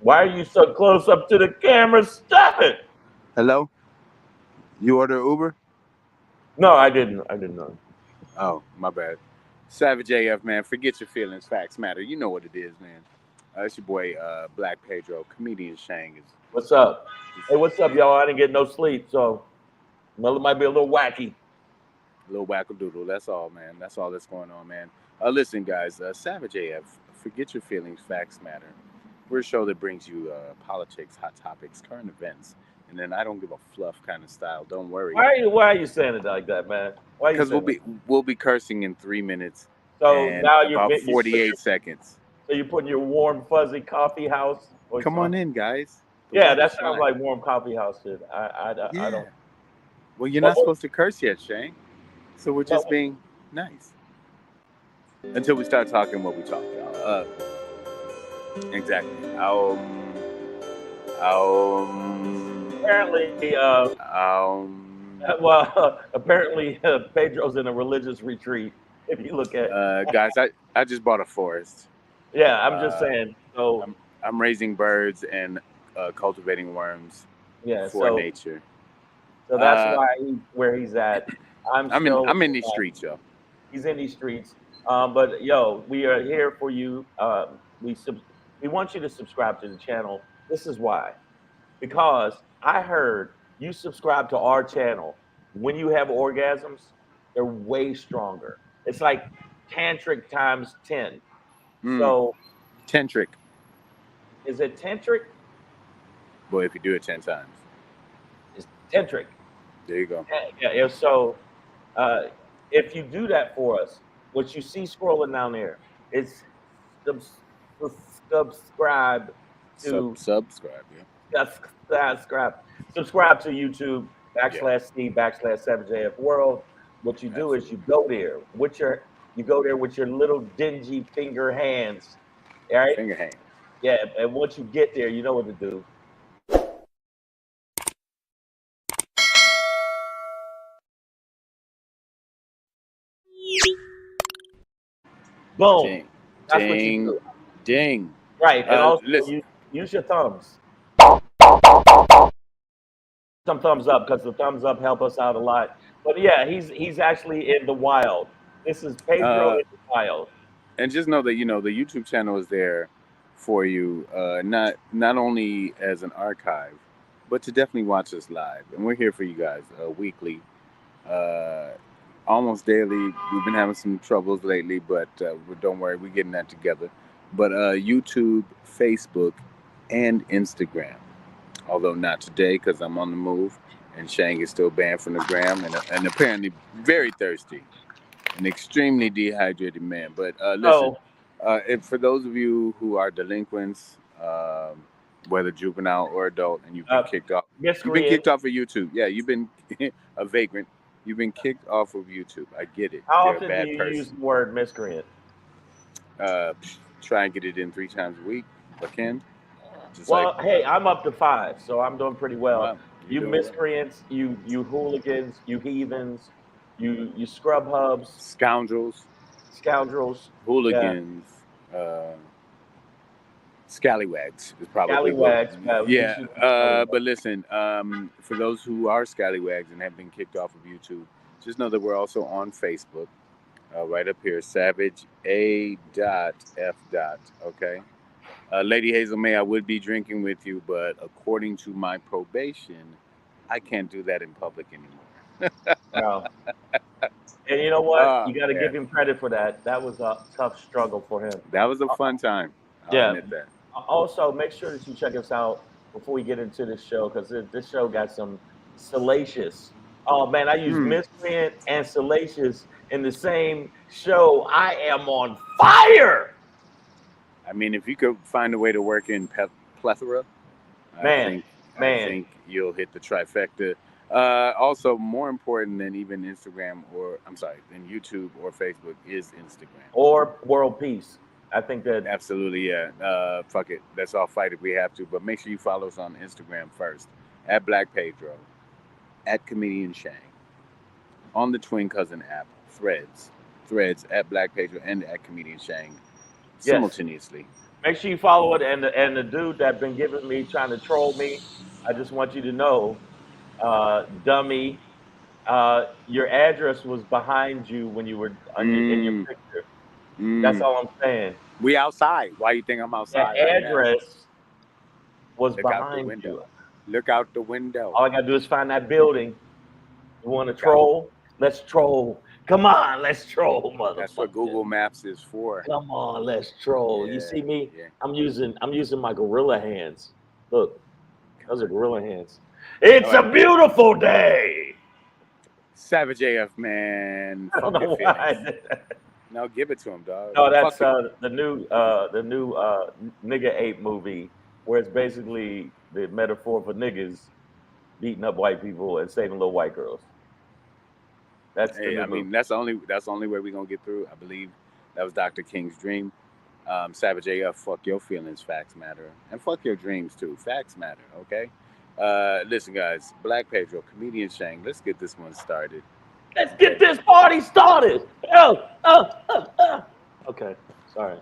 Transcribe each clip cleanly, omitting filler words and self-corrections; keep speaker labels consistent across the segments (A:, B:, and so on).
A: Why are you so close up to the camera? Stop it!
B: Hello? You order Uber?
A: No, I didn't. I didn't know.
B: Oh, my bad. Savage AF, man. Forget your feelings. Facts matter. You know what it is, man. It's your boy, Black Pedro. Comedian Shang is.
A: What's up? Hey, what's up, y'all? I didn't get no sleep, so well, it might be a little wacky.
B: A little wackadoodle. That's all, man. That's all that's going on, man. Listen, guys. Savage AF. Forget your feelings. Facts matter. We're a show that brings you politics, hot topics, current events, and then I don't give a fluff kind of style. Don't worry,
A: Why are you saying it like that, man? Why are you
B: because
A: saying it?
B: we'll be cursing in 3 minutes
A: So
B: and
A: now
B: about 48 seconds.
A: so you're putting your warm fuzzy coffee house. Or
B: Come on in, guys. The
A: yeah,
B: weather's
A: that sounds
B: fine.
A: like warm coffee house shit. I
B: Yeah.
A: don't.
B: Well, you're not
A: Well,
B: supposed to curse yet, Shane. So we're just
A: well,
B: being nice until we start talking what we talk, y'all. Exactly.
A: apparently, apparently, Pedro's in a religious retreat. If you look at,
B: guys, I just bought a forest.
A: yeah, I'm just
B: Uh,
A: saying. So
B: I'm raising birds and cultivating worms
A: yeah,
B: for nature.
A: so that's why where he's at.
B: I'm in these streets, yo.
A: He's in these streets. But yo, we are here for you. We want you to subscribe to the channel. This is why. Because I heard you subscribe to our channel. When you have orgasms, they're way stronger. It's like tantric times 10. So
B: Tantric.
A: is it tantric?
B: Boy, if you do it 10 times.
A: It's tantric.
B: There you go.
A: Yeah. So if you do that for us, what you see scrolling down there is subscribe to
B: Subscribe, yeah.
A: subscribe subscribe to YouTube /C/7JF World. What you do is you go there with your little dingy finger hands. All right.
B: Finger hand.
A: Yeah. And once you get there, you know what to do. Boom.
B: Ding.
A: That's what you do.
B: Ding.
A: Right. And also
B: listen.
A: you use your thumbs. Some thumbs up because the thumbs up help us out a lot. But yeah, he's actually in the wild. This is Pedro in the wild.
B: And just know that the YouTube channel is there for you, not only as an archive, but to definitely watch us live. And we're here for you guys weekly, almost daily. We've been having some troubles lately, but don't worry, we're getting that together. But YouTube, Facebook, and Instagram. Although not today because I'm on the move, and Shang is still banned from the gram, and apparently very thirsty, an extremely dehydrated man. But listen, for those of you who are delinquents, whether juvenile or adult, and you've been kicked off, of YouTube. Yeah, you've been a vagrant. You've been kicked off of YouTube. I get it.
A: How
B: You're
A: often
B: a bad
A: do you
B: person.
A: use the word miscreant?
B: Try and get it in 3 times a week if I can.
A: Hey, I'm up to 5, so I'm doing pretty well.
B: Wow,
A: you miscreants, you hooligans, you heathens, you scrub hubs,
B: scoundrels, hooligans, scallywags is probably
A: scallywags.
B: But listen, for those who are scallywags and have been kicked off of YouTube, just know that we're also on Facebook. Right up here, Savage A.F. Okay. Lady Hazel May, I would be drinking with you, but according to my probation, I can't do that in public anymore.
A: Wow. And you know what? You got to give him credit for that. That was a tough struggle for him.
B: That was a fun time. I'll admit that.
A: Also, make sure that you check us out before we get into this show, because this show got some salacious. Oh man, I use miscreant and salacious in the same show. I am on fire.
B: I mean, if you could find a way to work in plethora, I think you'll hit the trifecta. Also, more important than even Instagram than YouTube or Facebook is Instagram.
A: Or World Peace. I think that.
B: Absolutely, yeah. Fuck it. Let's all fight if we have to. But make sure you follow us on Instagram first. At Black Pedro. At Comedian Shang. On the Twin Cousin app. Threads. At Black Pedro and at Comedian Shang. Simultaneously.
A: Make sure you follow it. And the dude that been giving me trying to troll me, I just want you to know, dummy, your address was behind you when you were in your
B: Mm,
A: picture. That's
B: mm.
A: all I'm saying.
B: We outside. Why you think I'm
A: That
B: outside right now?
A: address was
B: Look out the
A: behind
B: window.
A: you.
B: Look out the window.
A: All I gotta do is find that building. You want to
B: Look out.
A: troll? Let's troll. Come on, let's troll,
B: That's what
A: motherfucker.
B: Google Maps is for.
A: Come on, let's troll. You
B: Yeah,
A: see me?
B: yeah.
A: I'm using my gorilla hands. Look, those are gorilla hands. It's
B: All
A: a
B: right.
A: beautiful day.
B: Savage AF, man.
A: I don't
B: Fuck your
A: know why I
B: feelings.
A: did that.
B: No, give it to him, dog.
A: No,
B: Fuck
A: that's
B: it.
A: the new nigga ape movie where it's basically the metaphor for niggas beating up white people and saving little white girls. That's the
B: Hey,
A: new
B: I
A: movie.
B: mean that's the only way we're gonna get through. I believe that was Dr. King's dream. Savage AF, fuck your feelings, facts matter, and fuck your dreams too. Facts matter, okay? Listen, guys, Black Pedro, comedian Shang. Let's get this one started.
A: Let's get
B: Okay.
A: this party started. Okay, sorry.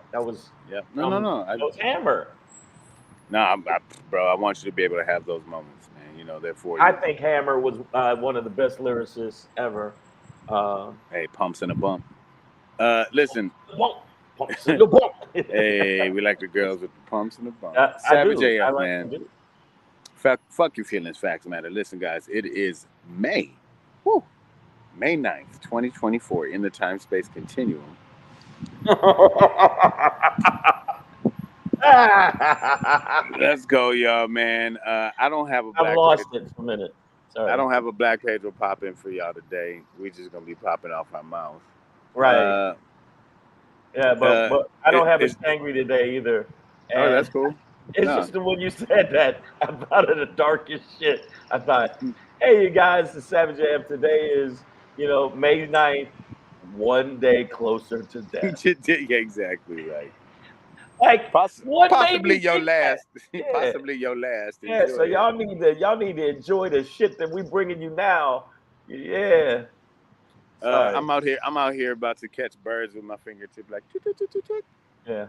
B: Yeah. No, no, no.
A: That was Hammer.
B: No, bro. I want you to be able to have those moments, man. You know they're for
A: I
B: you.
A: think Hammer was one of the best lyricists ever. Uh,
B: Hey, pumps and a bump. Listen.
A: Bump, pumps in the bump.
B: Hey, we like the girls with the pumps and the bump.
A: I
B: Savage
A: do. I
B: AF,
A: like. I
B: man.
A: do.
B: Fuck your feelings, facts matter. Listen, guys, it is May. Woo. May 9th, 2024, in the time space continuum. Let's go, y'all, man. I don't have a
A: I've
B: Black
A: lost
B: Pedro.
A: it for a minute.
B: I
A: Sorry.
B: don't have a Black Pedro pop in for y'all today. We just gonna be popping off our mouth.
A: Right.
B: Uh,
A: Yeah, but
B: uh,
A: I don't
B: it,
A: have a
B: it's
A: Shangri today either.
B: oh,
A: And
B: that's cool.
A: it's
B: No,
A: just the when you said that, I thought of the darkest shit. I thought, hey, you guys, the Savage AM today is, May 9th, one day closer to death.
B: yeah, exactly right.
A: Like, what made
B: Possibly
A: me
B: your
A: think that?
B: last.
A: Yeah.
B: Possibly your last.
A: Yeah, so
B: Enjoy it.
A: y'all need to enjoy the shit that we bringing you now. Yeah. Sorry.
B: I'm out here about to catch birds with my fingertip, like toot, toot, toot, toot, toot.
A: Yeah.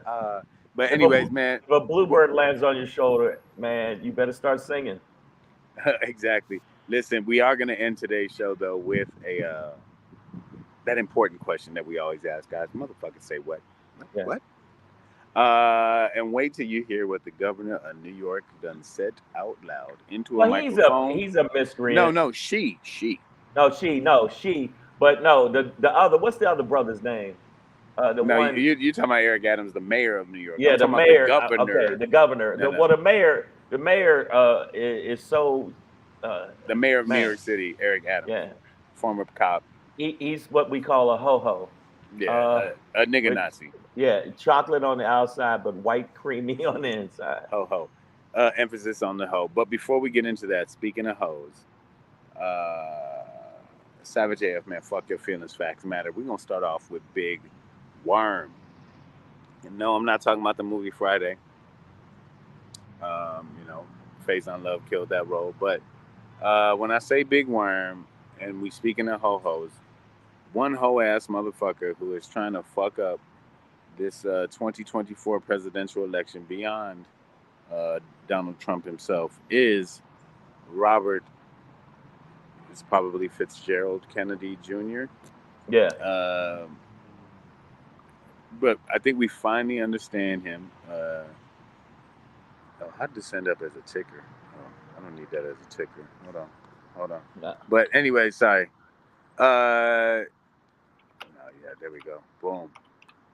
B: But
A: If a
B: anyways, man,
A: if a bluebird lands on your shoulder, man, you better start singing.
B: exactly. Listen, we are gonna end today's show though with a that important question that we always ask, guys. Motherfuckers say what?
A: Yeah.
B: What? And wait till you hear what the governor of New York done said out loud into a
A: Well, he's a
B: microphone.
A: he's a
B: No,
A: miscreant.
B: no, she.
A: No, she. But no, the other. What's the other brother's name? The
B: No,
A: one.
B: you talking about Eric Adams, the mayor of New York. I'm
A: Yeah, the
B: talking about the
A: mayor. Okay,
B: governor.
A: the governor.
B: No, no,
A: Well, the mayor is so.
B: the mayor of New
A: Man,
B: York City, Eric Adams,
A: yeah,
B: former cop.
A: he's what we call a ho ho.
B: Yeah,
A: Uh,
B: a nigga
A: with
B: Nazi.
A: yeah, chocolate on the outside, but white creamy on the inside.
B: Ho ho. Emphasis on the hoe. But before we get into that, speaking of hoes, uh, Savage AF, man, fuck your feelings, facts matter. We're gonna start off with Big Worm. And no, I'm not talking about the movie Friday. You know, Faison Love killed that role. But when I say Big Worm, and we speaking of ho hos, one hoe ass motherfucker who is trying to fuck up this 2024 presidential election beyond Donald Trump himself is Robert. It's probably Fitzgerald Kennedy Jr.
A: Yeah.
B: But I think we finally understand him. How did this end up as a ticker? Oh, I don't need that as a ticker. Hold on.
A: Nah.
B: But anyway, sorry. No, yeah, there we go. Boom.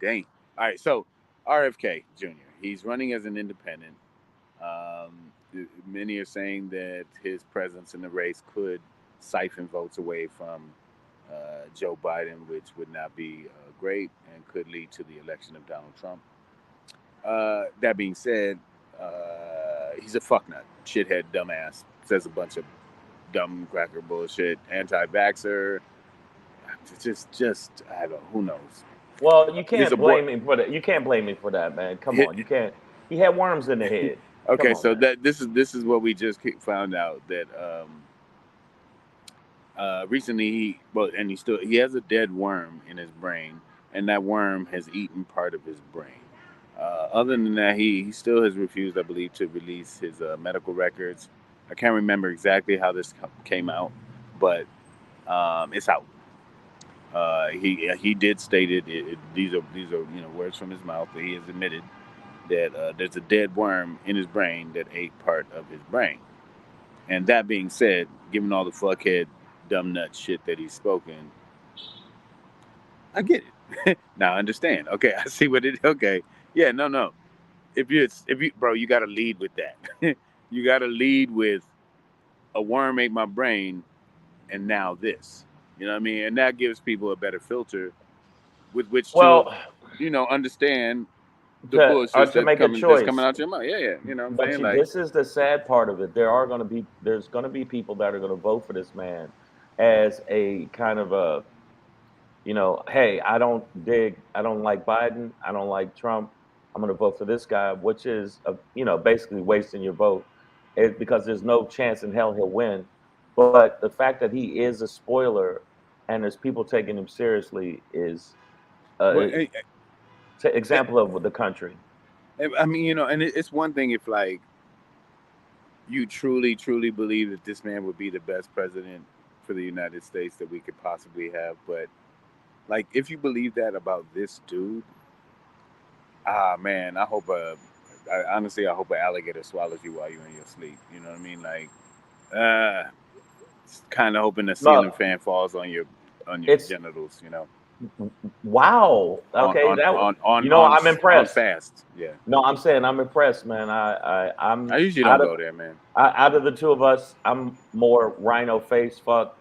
B: Dang. All right, so RFK Jr. He's running as an independent. Many are saying that his presence in the race could siphon votes away from Joe Biden, which would not be great and could lead to the election of Donald Trump. That being said, he's a fucknut, shithead, dumbass, says a bunch of dumb cracker bullshit, anti-vaxxer. Just I don't. Who knows?
A: Well, you
B: He's a
A: can't
B: boy.
A: blame him for that. You can't blame him for that, man. Come on, you can't. He had worms in the head. Come
B: Okay,
A: on,
B: so
A: man.
B: that this is what we just found out that recently he has a dead worm in his brain, and that worm has eaten part of his brain. Other than that, he still has refused, I believe, to release his medical records. I can't remember exactly how this came out, but it's out. He did state these are words from his mouth that he has admitted that there's a dead worm in his brain that ate part of his brain. And that being said, given all the fuckhead dumb nut shit that he's spoken, I get it. Now I understand. Okay, I see what it. Okay, yeah, no. If you bro, you got to lead with that. You got to lead with a worm ate my brain, and now this. You know what I mean? And that gives people a better filter with which to,
A: Well,
B: understand the
A: to
B: bullshit
A: make a
B: that's coming
A: choice.
B: out your mouth. Yeah, yeah. You know what I'm
A: But
B: saying?
A: see,
B: Like,
A: this is the sad part of it. There's going to be people that are going to vote for this man as a kind of a, hey, I don't like Biden, I don't like Trump. I'm going to vote for this guy, which is, basically wasting your vote, because there's no chance in hell he'll win. But the fact that he is a spoiler and there's people taking him seriously is
B: well,
A: an example of the country.
B: I mean, and it's one thing if like you truly, truly believe that this man would be the best president for the United States that we could possibly have, but like if you believe that about this dude, man, honestly, I hope an alligator swallows you while you're in your sleep. You know what I mean? Like, uh, kind of hoping the ceiling
A: Look,
B: fan falls on your
A: it's
B: genitals.
A: wow.
B: On
A: Okay,
B: on on on on
A: I'm
B: on
A: impressed.
B: fast. Yeah,
A: No, I'm saying I'm impressed, man. I'm
B: I usually don't
A: out of
B: go there, man.
A: out of the two of us, I'm more rhino face fuck,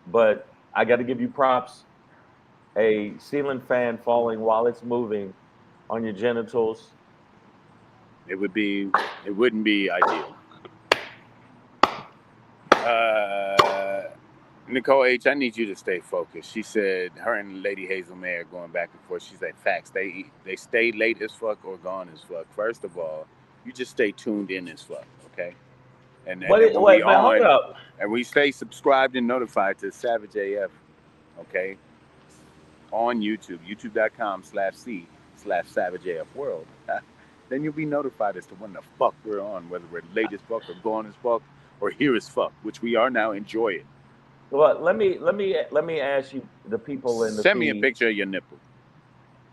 A: but I got to give you props. A ceiling fan falling while it's moving on your genitals.
B: It would be, it wouldn't be ideal. Uh, Nicole H, I need you to stay focused. She said her and Lady Hazel May are going back and forth. She said facts. They stay late as fuck or gone as fuck. First of all, you just stay tuned in as fuck, okay? And then when we
A: Wait, but hold
B: on,
A: up.
B: and we stay subscribed and notified to Savage AF, okay? On YouTube, youtube.com/C/Savage AF World. Then you'll be notified as to when the fuck we're on, whether we're late as fuck or gone as fuck or here as fuck, which we are now. Enjoy it.
A: Well, let me ask you, the people in the
B: Send me a
A: feed.
B: picture of your nipple.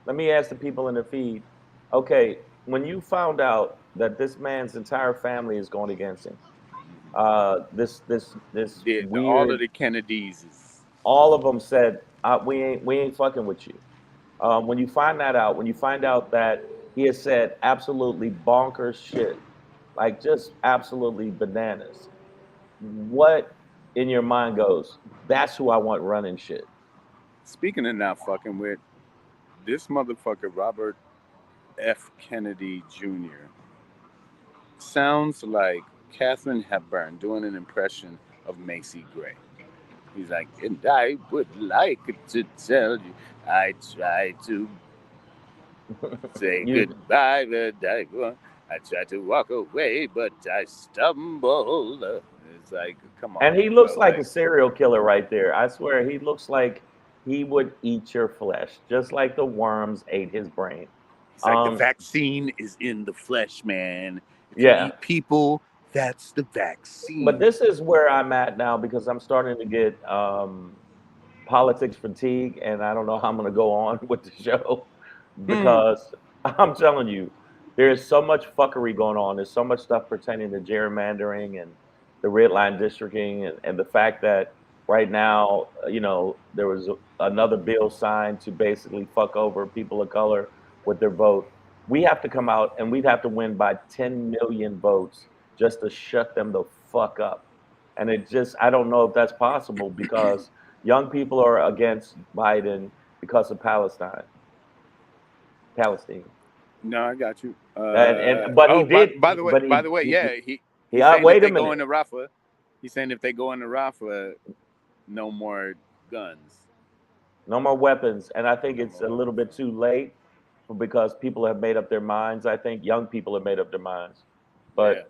A: Let me ask the people in the feed. Okay, when you found out that this man's entire family is going against him, this
B: All of
A: weird,
B: the Kennedys is.
A: all of them said, we ain't fucking with you. When you find that out, when you find out that he has said absolutely bonkers shit, like just absolutely bananas, what in your mind goes, that's who I want running shit?
B: Speaking of not fucking with, this motherfucker, Robert F. Kennedy Jr., sounds like Katharine Hepburn doing an impression of Macy Gray. He's like, and I would like to tell you, I tried to say
A: You
B: goodbye, but I tried to walk away, but I stumbled. It's like, come
A: And
B: on,
A: he looks
B: bro.
A: like a
B: Like,
A: serial killer right there. I swear, he looks like he would eat your flesh, just like the worms ate his brain.
B: it's like the
A: Um,
B: vaccine is in the flesh, man. If you
A: yeah,
B: eat people, that's the
A: but
B: vaccine.
A: this is where I'm at now because I'm starting to get politics fatigue, and I don't know how I'm going to go on with the show
B: Hmm.
A: because I'm telling you, there is so much fuckery going on. There's so much stuff pertaining to gerrymandering and the red line districting, and the fact that right now, there was another bill signed to basically fuck over people of color with their vote. We have to come out and we'd have to win by 10 million votes just to shut them the fuck up. And I don't know if that's possible because young people are against Biden because of Palestine.
B: No, I got you.
A: But he
B: Oh,
A: did,
B: by the way, yeah, he's saying if
A: wait a
B: they go
A: minute,
B: into Rafah, he's saying if they go into Rafah, no more guns,
A: no more weapons. And I think
B: no
A: it's
B: more
A: a little
B: weapons.
A: bit too late because people have made up their minds. I think young people have made up their minds. But
B: Yeah.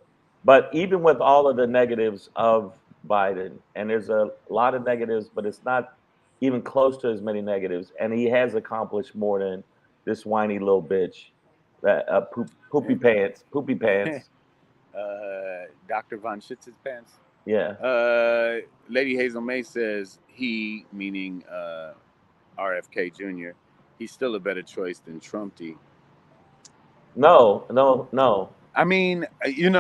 A: even with all of the negatives of Biden, and there's a lot of negatives, but it's not even close to as many negatives. And he has accomplished more than this whiny little bitch. Poopy pants, poopy pants.
B: Dr. Von Schitz's pants.
A: Yeah.
B: Lady Hazel May says he, meaning RFK Jr., he's still a better choice than Trumpy.
A: No, no, no.
B: I mean,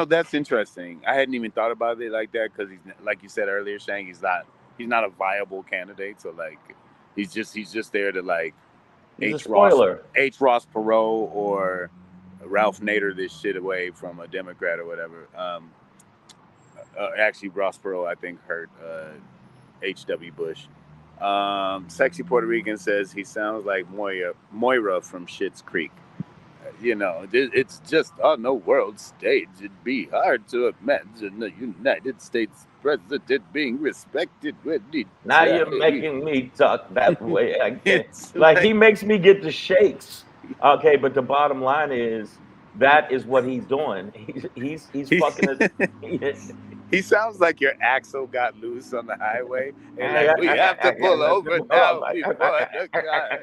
B: that's interesting. I hadn't even thought about it like that because he's, like you said earlier, Shang, he's not a viable candidate. So like, he's just there to like
A: He's a spoiler.
B: Ross Perot or Ralph Nader this shit away from a Democrat or whatever. Actually, Ross Perot I think hurt H.W. Bush. Sexy Puerto Rican says he sounds like Moira from Schitt's Creek. It's just on the world stage. It'd be hard to imagine the United States president being respected when he
A: Now
B: died.
A: you're making me talk that way. I can't.
B: It's
A: Like he makes me get the shakes. Okay, but the bottom line is that is what he's doing. He's fucking it.
B: He sounds like your axle got loose on the highway, and
A: I-
B: like we
A: I-
B: have to
A: I-
B: pull
A: I-
B: over now before the car.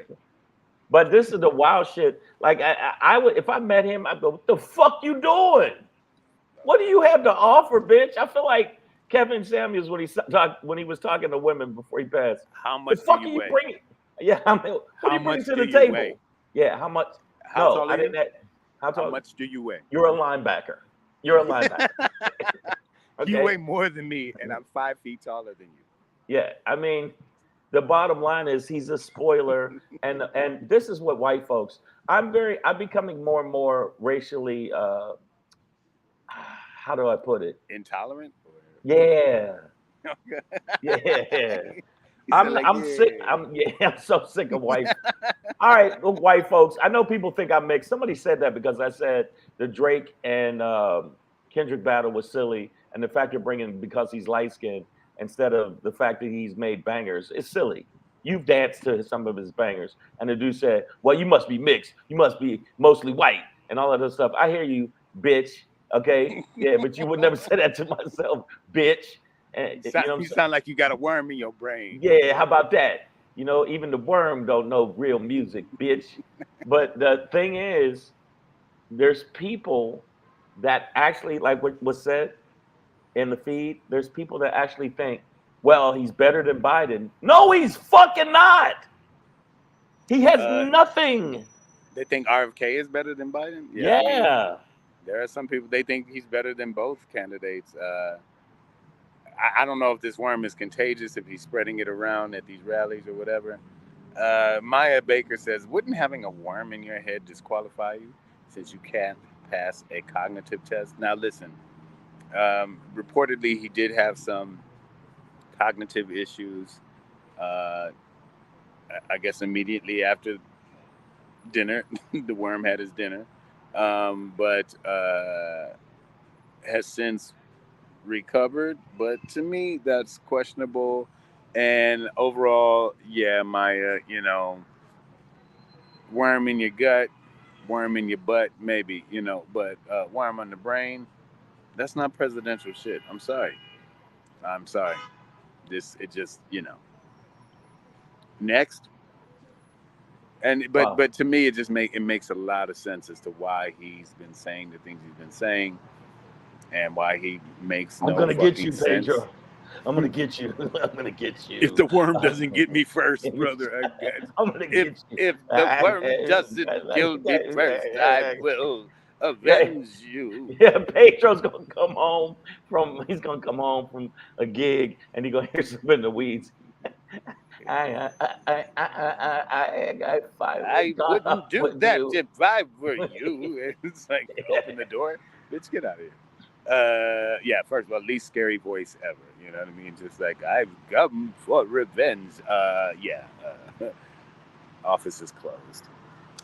A: But this is the wild shit. Like I would, if I met him, I'd go, "What the fuck you doing? What do you have to offer, bitch?" I feel like Kevin Samuels when he was talking to women before he passed.
B: How much
A: The fuck
B: do
A: are
B: you
A: you
B: weigh?
A: bringing? Yeah, I mean, what
B: How
A: are you bringing
B: much
A: to
B: do
A: the
B: you
A: table?
B: weigh?
A: Yeah, how much?
B: How
A: No,
B: tall
A: I
B: are you?
A: didn't. How
B: How
A: tall?
B: much do you weigh?
A: You're a linebacker. You're a linebacker. Okay.
B: You weigh more than me, and I'm 5 feet taller than you.
A: Yeah, I mean, the bottom line is he's a spoiler, and this is what white folks. I'm becoming more and more racially. How do I put it?
B: Intolerant?
A: Yeah,
B: Okay.
A: yeah.
B: He said like,
A: I'm sick. I'm so sick of white. All right, look, white folks. I know people think I'm mixed. Somebody said that because I said the Drake and Kendrick battle was silly, and the fact you're bringing because he's light skinned instead of the fact that he's made bangers is silly. You've danced to some of his bangers, and the dude said, "Well, you must be mixed. You must be mostly white, and all of this stuff." I hear you, bitch. Okay, yeah, but you would never say that to myself, bitch. And you know what I'm
B: you
A: saying?
B: sound like you got a worm in your brain.
A: Yeah, how about that? Even the worm don't know real music, bitch. But the thing is, there's people that actually, like what was said in the feed, there's people that actually think, well, he's better than Biden. No, he's fucking not. He has nothing.
B: They think RFK is better than Biden? Yeah, I mean,
A: Yeah.
B: there are some people, they think he's better than both candidates. I don't know if this worm is contagious, if he's spreading it around at these rallies or whatever. Maya Baker says, wouldn't having a worm in your head disqualify you since you can't pass a cognitive test? Now, listen, reportedly, he did have some cognitive issues, I guess immediately after dinner. The worm had his dinner, but has since recovered. But to me, that's questionable. And overall, yeah, Maya, worm in your gut, worm in your butt, maybe, but worm on the brain, that's not presidential shit. I'm sorry. I'm sorry. It just, next. And
A: Wow.
B: but to me, it makes a lot of sense as to why he's been saying the things he's been saying, and why he makes
A: I'm
B: no
A: gonna get
B: fucking
A: you,
B: sense.
A: Pedro. I'm gonna get you. I'm gonna get
B: If
A: you.
B: the worm doesn't get me first, brother,
A: I'm gonna
B: if
A: get you.
B: if the worm doesn't kill me first, I will avenge you.
A: Yeah, Pedro's gonna come home he's gonna come home from a gig and he's gonna hear something in the weeds. I got fight
B: I wouldn't do
A: with
B: that
A: you.
B: if I were you. It's like, open the door, bitch, get out of here. Yeah, first of all, least scary voice ever. You know what I mean? Just like, I've come for revenge. Yeah. Office is closed.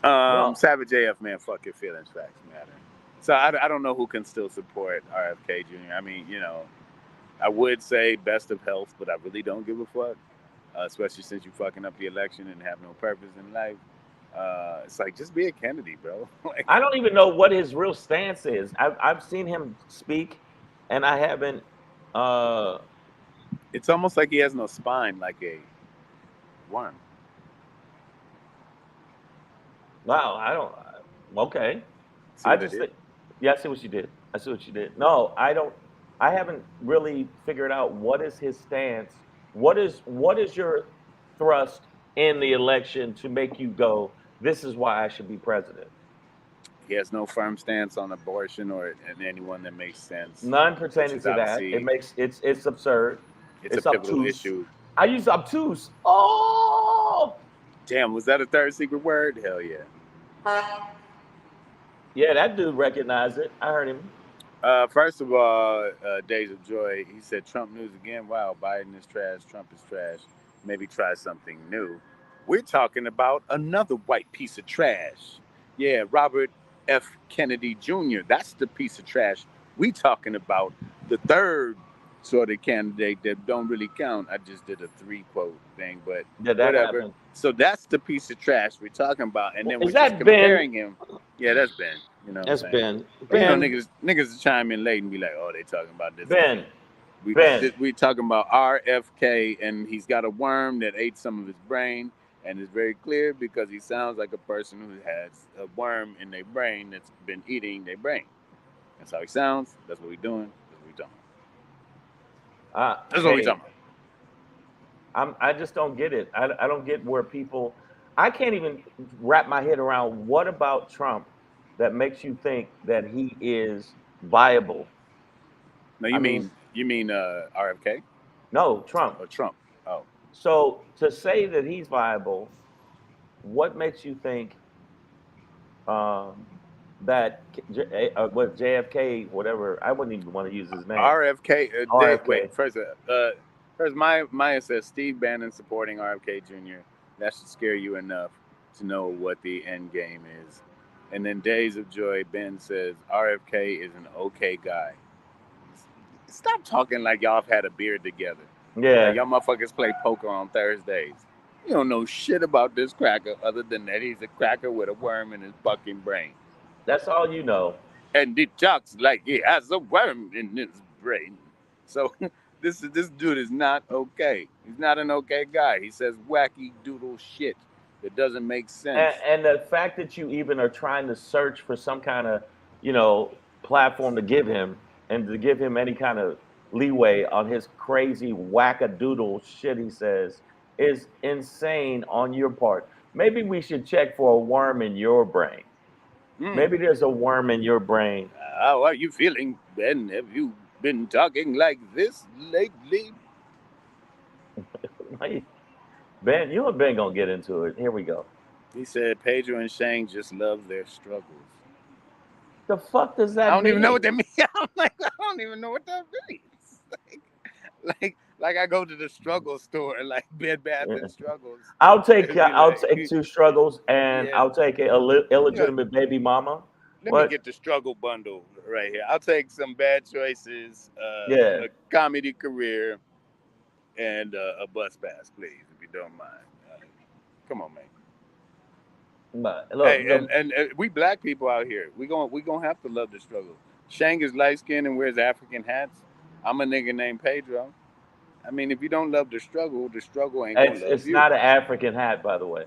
A: Well,
B: Savage AF, man, fuck your feelings, facts matter. So I don't know who can still support RFK Jr. I mean, I would say best of health, but I really don't give a fuck. Especially since you fucking up the election and have no purpose in life. It's like, just be a Kennedy, bro. Like,
A: I don't even know what his real stance is. I've seen him speak, and I haven't. Uh,
B: it's almost like he has no spine, like a worm.
A: wow, I don't. Okay.
B: See
A: I
B: what I
A: just
B: did?
A: think, yeah, I see what you did. I see what you did. No, I don't. I haven't really figured out what is his stance. What is your thrust in the election to make you go, this is why I should be president?
B: He has no firm stance on abortion or anyone that makes sense,
A: None
B: which
A: pertaining
B: is
A: to that. It
B: obviously
A: makes it's absurd.
B: it's a
A: It's
B: pivotal
A: obtuse.
B: issue.
A: I use obtuse. Oh,
B: Damn, was that a third secret word? Hell yeah.
A: yeah, that dude recognized it. I heard him.
B: First of all, Days of Joy, he said Trump news again. Wow, Biden is trash, Trump is trash. Maybe try something new. We're talking about another white piece of trash. Yeah, Robert F. Kennedy Jr. That's the piece of trash we talking about. The third sort of candidate that don't really count. I just did a 3 quote thing, but
A: Yeah, that
B: whatever.
A: happened.
B: So that's the piece of trash we're talking about, and
A: Well,
B: then we're
A: is
B: just
A: that Ben?
B: comparing him. Yeah, that's Ben. You know what I'm
A: That's
B: saying?
A: Ben.
B: But you know,
A: Ben.
B: niggas chime in late and be like, "Oh, they talking about this again."
A: Ben. Ben.
B: We talking about RFK, and he's got a worm that ate some of his brain, and it's very clear because he sounds like a person who has a worm in their brain that's been eating their brain. That's how he sounds. That's what we doing. That's what we talking about. That's what we
A: Hey,
B: talking about.
A: I just don't get it. I don't get where people. I can't even wrap my head around what about Trump that makes you think that he is viable.
B: No,
A: I mean,
B: you mean RFK
A: no, Trump.
B: or Trump? Oh,
A: So to say that he's viable, what makes you think um, that what JFK, whatever? I wouldn't even want to use his name.
B: RFK. Wait,
A: RFK.
B: first, Maya says Steve Bannon supporting RFK Jr. That should scare you enough to know what the end game is. And then Days of Joy, Ben says RFK is an okay guy. Stop talking like y'all have had a beer together. Like
A: Yeah,
B: y'all motherfuckers play poker on Thursdays. You don't know shit about this cracker other than that he's a cracker with a worm in his fucking brain.
A: that's all you know.
B: And he talks like he has a worm in his brain. So this dude is not okay. He's not an okay guy. He says wacky doodle shit that doesn't make sense.
A: And the fact that you even are trying to search for some kind of, platform to give him and to give him any kind of leeway on his crazy wackadoodle shit he says is insane on your part. Maybe we should check for a worm in your brain.
B: Hmm.
A: Maybe there's a worm in your brain.
B: How are you feeling, Ben? Have you been talking like this lately?
A: Ben, you and Ben gonna get into it. Here we go.
B: He said Pedro and Shane just love their struggles.
A: The fuck does
B: I
A: that
B: don't even know
A: mean?
B: what that means. I'm like, I don't even know what that means. Like I go to the struggle store, like Bed Bath and Struggles, and be
A: I'll
B: like,
A: take two struggles and
B: yeah,
A: I'll take a
B: yeah.
A: illegitimate baby mama.
B: Let me
A: What?
B: get the struggle bundle right here. I'll take some bad choices,
A: Yeah.
B: a comedy career, and a bus pass, please, if you don't mind. Come on, man.
A: But
B: Hey,
A: look,
B: and we black people out here, we gonna have to love the struggle. Shang is light skinned and wears African hats. I'm a nigga named Pedro. I mean, if you don't love the struggle ain't gonna love
A: it's
B: you.
A: not an African hat, by the way.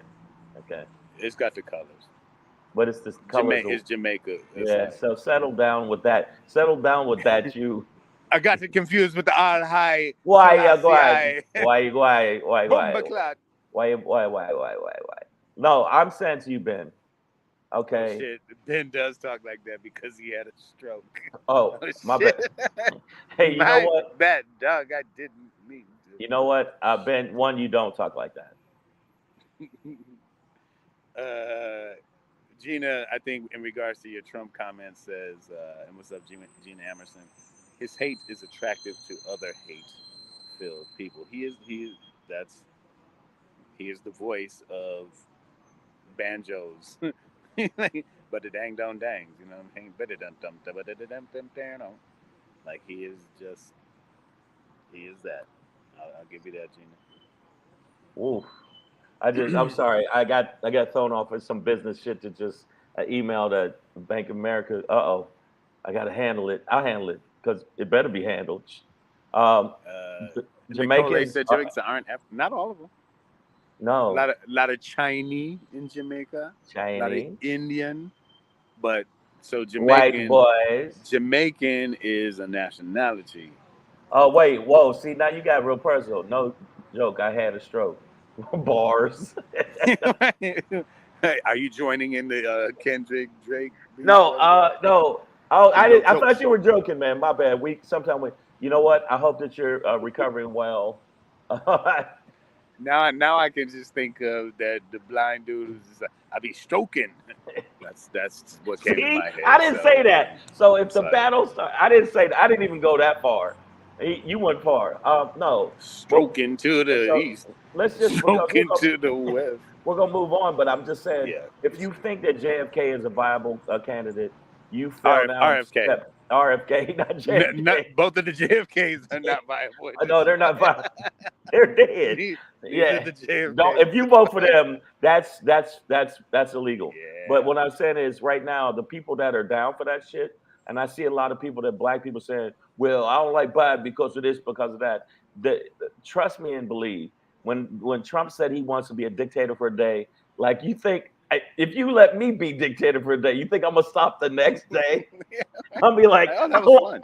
A: Okay,
B: It's got the colors.
A: but it's the colors of,
B: It's Jamaica. It's
A: yeah.
B: like
A: So settle down with that. Settle down with that. You.
B: I got it confused with the Al High
A: Why? Go
B: Selassie
A: ahead.
B: I
A: Why?
B: Bombaclat.
A: Why? No, I'm saying to you, Ben.
B: Oh
A: Okay.
B: shit, Ben does talk like that because he had a stroke.
A: Oh,
B: Oh
A: my
B: shit,
A: bad. Hey, you know
B: my
A: what?
B: bad dog. I didn't mean
A: You know what? Ben, one, you don't talk like that.
B: to. Gina, I think in regards to your Trump comment says, and what's up, Gina Emerson? His hate is attractive to other hate-filled people. That's he is the voice of banjos, but the dang don't dangs, you know what I'm saying? But dum dum dum dum dum dum. Like he is that. I'll give you that,
A: Oof. I'm
B: Gina.
A: sorry. I got thrown off with some business shit that just emailed at Bank of America. Uh-oh. I got to handle it. I'll handle it because it better be handled. Um,
B: uh, Nicole
A: Jamaicans,
B: said Jamaicans aren't not all of them.
A: no,
B: Lot of Chinese in Jamaica, a lot of
A: Chinese.
B: Indian, but So
A: White boys.
B: Jamaican is a nationality.
A: Oh wait, whoa! See now you got real personal. No joke. I had a stroke. Bars.
B: Hey, are you joining in the Kendrick Drake beef
A: No,
B: right now?
A: no. Oh,
B: Hey, no
A: I thought
B: jokes.
A: you were joking, man. My bad. Sometime we. You know what? I hope that you're recovering well.
B: Now I can just think of that the blind dude who's just like, I be stroking. That's what came to
A: See,
B: my
A: I
B: head.
A: didn't say
B: So
A: that. So if
B: it's
A: the
B: like
A: battle start, I didn't say that. I didn't even go that far. You went far. No. Well,
B: stroking to the
A: so
B: east,
A: let's just because
B: stroking to the west.
A: we're gonna move on. But I'm just saying,
B: Yeah,
A: if
B: it's
A: you think that JFK is a viable candidate, you fell down
B: RFK.
A: step RFK, not
B: Not
A: JFK.
B: both of the JFKs are not viable at
A: No,
B: this
A: they're not
B: point.
A: viable. They're dead.
B: Neither
A: Yeah.
B: the
A: Don't
B: JFKs.
A: if you vote for them, that's illegal. But
B: Yeah,
A: what I'm saying is right now, the people that are down for that shit, and I see a lot of people that black people saying, well, I don't like Biden because of this, because of that. Trust me and believe. When Trump said he wants to be a dictator for a day, like you think if you let me be dictator for a day, you think I'm gonna stop the next day? I'll be like,
B: oh, that was fun.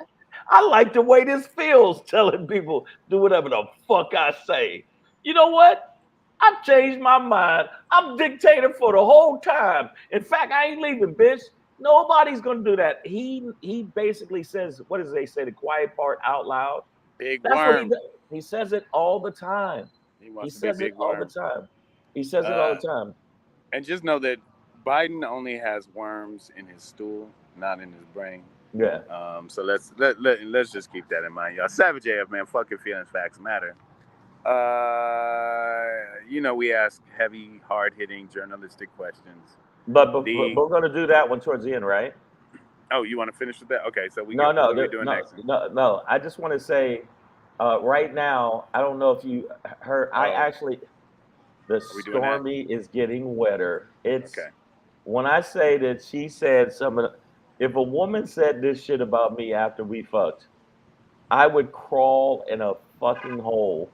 A: I like the way this feels telling people do whatever the fuck I say. You know what? I've changed my mind. I'm dictator for the whole time. In fact, I ain't leaving, bitch. Nobody's gonna do that. He basically says, what does they say? The quiet part out loud.
B: Big
A: That's what he
B: worm.
A: does. He says it all the time.
B: He
A: He
B: wants to be a
A: says it
B: big
A: all the
B: worm.
A: time. He says it all
B: Uh,
A: the time.
B: and just know that Biden only has worms in his stool, not in his brain.
A: Yeah.
B: So let's just keep that in mind, y'all. Savage AF, man. Fuck your feelings, facts matter. We ask heavy, hard hitting journalistic questions.
A: But
B: The
A: we're gonna do that one towards the end, right?
B: Oh, you want to finish with that? Okay, so
A: No, no,
B: what are we doing
A: no,
B: next?
A: no, no. I just want to say, right now, I don't know if you heard. I
B: Oh,
A: actually, the
B: are we doing that?
A: Stormy is getting wetter.
B: Okay.
A: It's when I say that she said some of the, if a woman said this shit about me after we fucked, I would crawl in a fucking hole.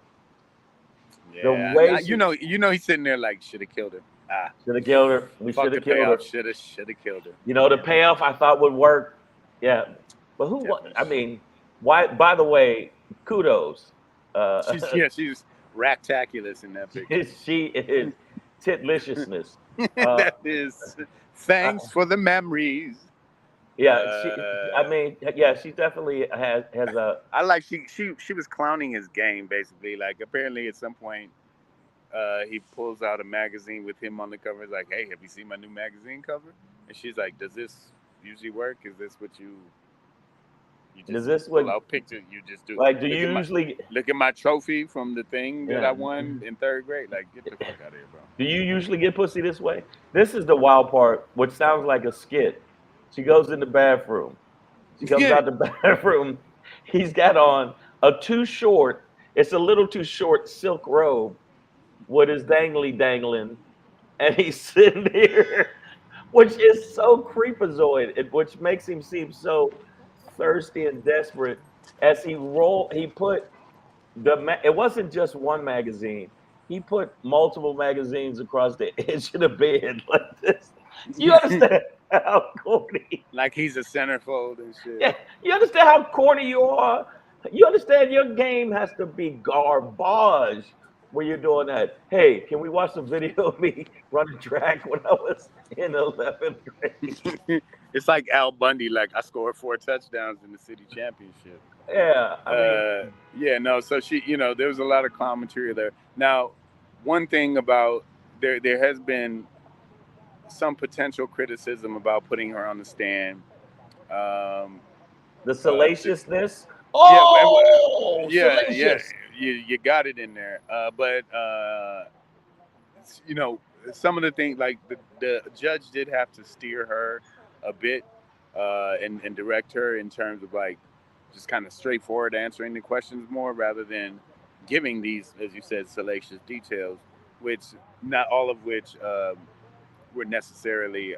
A: The
B: Yeah,
A: way she
B: he's sitting there like should have killed her. Ah,
A: should have killed her. We should
B: fuck the
A: have killed her.
B: payoff. Should have killed her.
A: You know, the
B: Damn it.
A: payoff I thought would work. Yeah, but who?
B: Definitely.
A: I mean, why? By the way, kudos.
B: She's ractaculous in that picture.
A: She is titliciousness. Uh,
B: That is.
A: uh,
B: Thanks for the memories.
A: yeah,
B: Uh,
A: I mean, yeah, she definitely has a.
B: I like she was clowning his game basically. Like apparently at some point, he pulls out a magazine with him on the cover. He's like, "Hey, have you seen my new magazine cover?" And she's like, "Does this usually work? Is this what you
A: Does
B: just
A: this
B: pull
A: what
B: out pictures? You just do
A: like? Do you usually?
B: look at my trophy from the thing that I
A: Yeah.
B: won in third grade. Like, get the fuck out of here, bro."
A: Do you usually get pussy this way? This is the wild part, which sounds like a skit. She goes in the bathroom. She comes
B: Yeah,
A: out the bathroom. He's got on a too short. It's a little too short silk robe with his dangly dangling, and he's sitting here, which is so creepazoid, which makes him seem so thirsty and desperate. As he put it wasn't just one magazine. He put multiple magazines across the edge of the bed like this. You understand how corny?
B: like he's a centerfold and shit.
A: Yeah, you understand how corny you are. You understand your game has to be garbage when you're doing that. Hey, can we watch the video of me running track when I was in 11th grade?
B: It's like Al Bundy. Like I scored 4 touchdowns in the city championship.
A: Yeah, I mean,
B: Yeah, no. So there was a lot of commentary there. Now, one thing about there has been some potential criticism about putting her on the stand. Um,
A: the
B: to,
A: salaciousness.
B: yeah,
A: Oh,
B: yeah,
A: salacious.
B: you got it in there. But you know, some of the things like the judge did have to steer her a bit and direct her in terms of like just kind of straightforward answering the questions more rather than giving these, as you said, salacious details, which not all of which were necessarily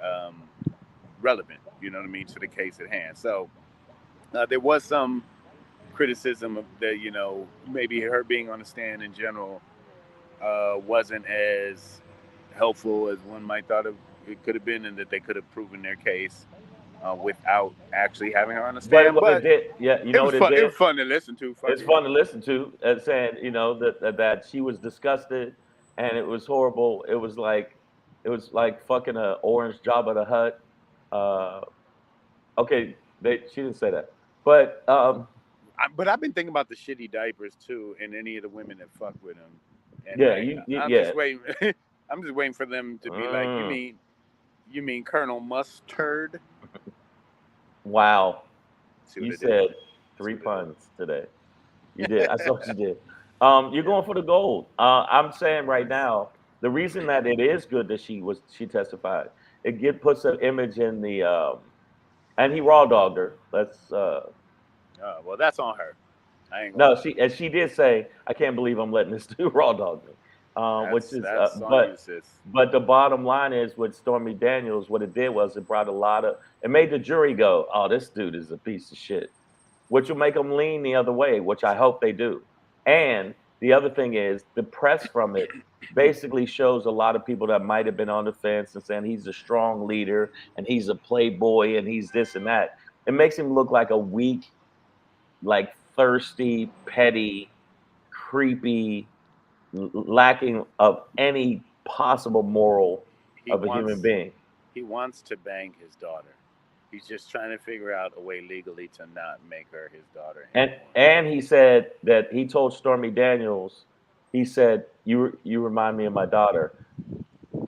B: relevant. You know what I mean to the case at hand. So there was some criticism of that. Maybe her being on the stand in general wasn't as helpful as one might thought it could have been, and that they could have proven their case without actually having her
A: But
B: understand.
A: what it
B: But
A: did, yeah, you
B: it
A: know
B: was
A: what it
B: fun. It
A: did?
B: was fun to listen to. Fuck
A: It's
B: it.
A: fun to listen to, saying, that she was disgusted and it was horrible. It was like fucking a orange Jabba the Hutt. Uh, okay, she didn't say that, but
B: But I've been thinking about the shitty diapers too, and any of the women that fuck with him, and
A: yeah,
B: I'm
A: yeah.
B: just waiting. I'm just waiting for them to be like,
A: Mm,
B: you mean Colonel Mustard?
A: wow,
B: See what
A: you
B: I did?
A: said
B: See
A: three
B: what I
A: puns today. You did. I saw what you did. You're
B: did?
A: going for the gold. I'm saying right now, the reason that it is good that she testified, puts an image in the and he raw dogged her. Let's
B: Well, that's on her. I ain't gonna
A: no,
B: lie.
A: she did say, I can't believe I'm letting this dude raw dog me. Which is
B: That's on you, sis.
A: but the bottom line is with Stormy Daniels, what it did was it made the jury go, oh, this dude is a piece of shit, which will make them lean the other way, which I hope they do. And the other thing is the press from it basically shows a lot of people that might have been on the fence and saying he's a strong leader and he's a playboy and he's this and that. It makes him look like a weak, like thirsty, petty, creepy, lacking of any possible moral
B: He
A: of a human
B: wants
A: being.
B: he wants to bang his daughter. He's just trying to figure out a way legally to not make her his daughter
A: And
B: anymore.
A: and he said that he told Stormy Daniels, he said, "You remind me of my daughter."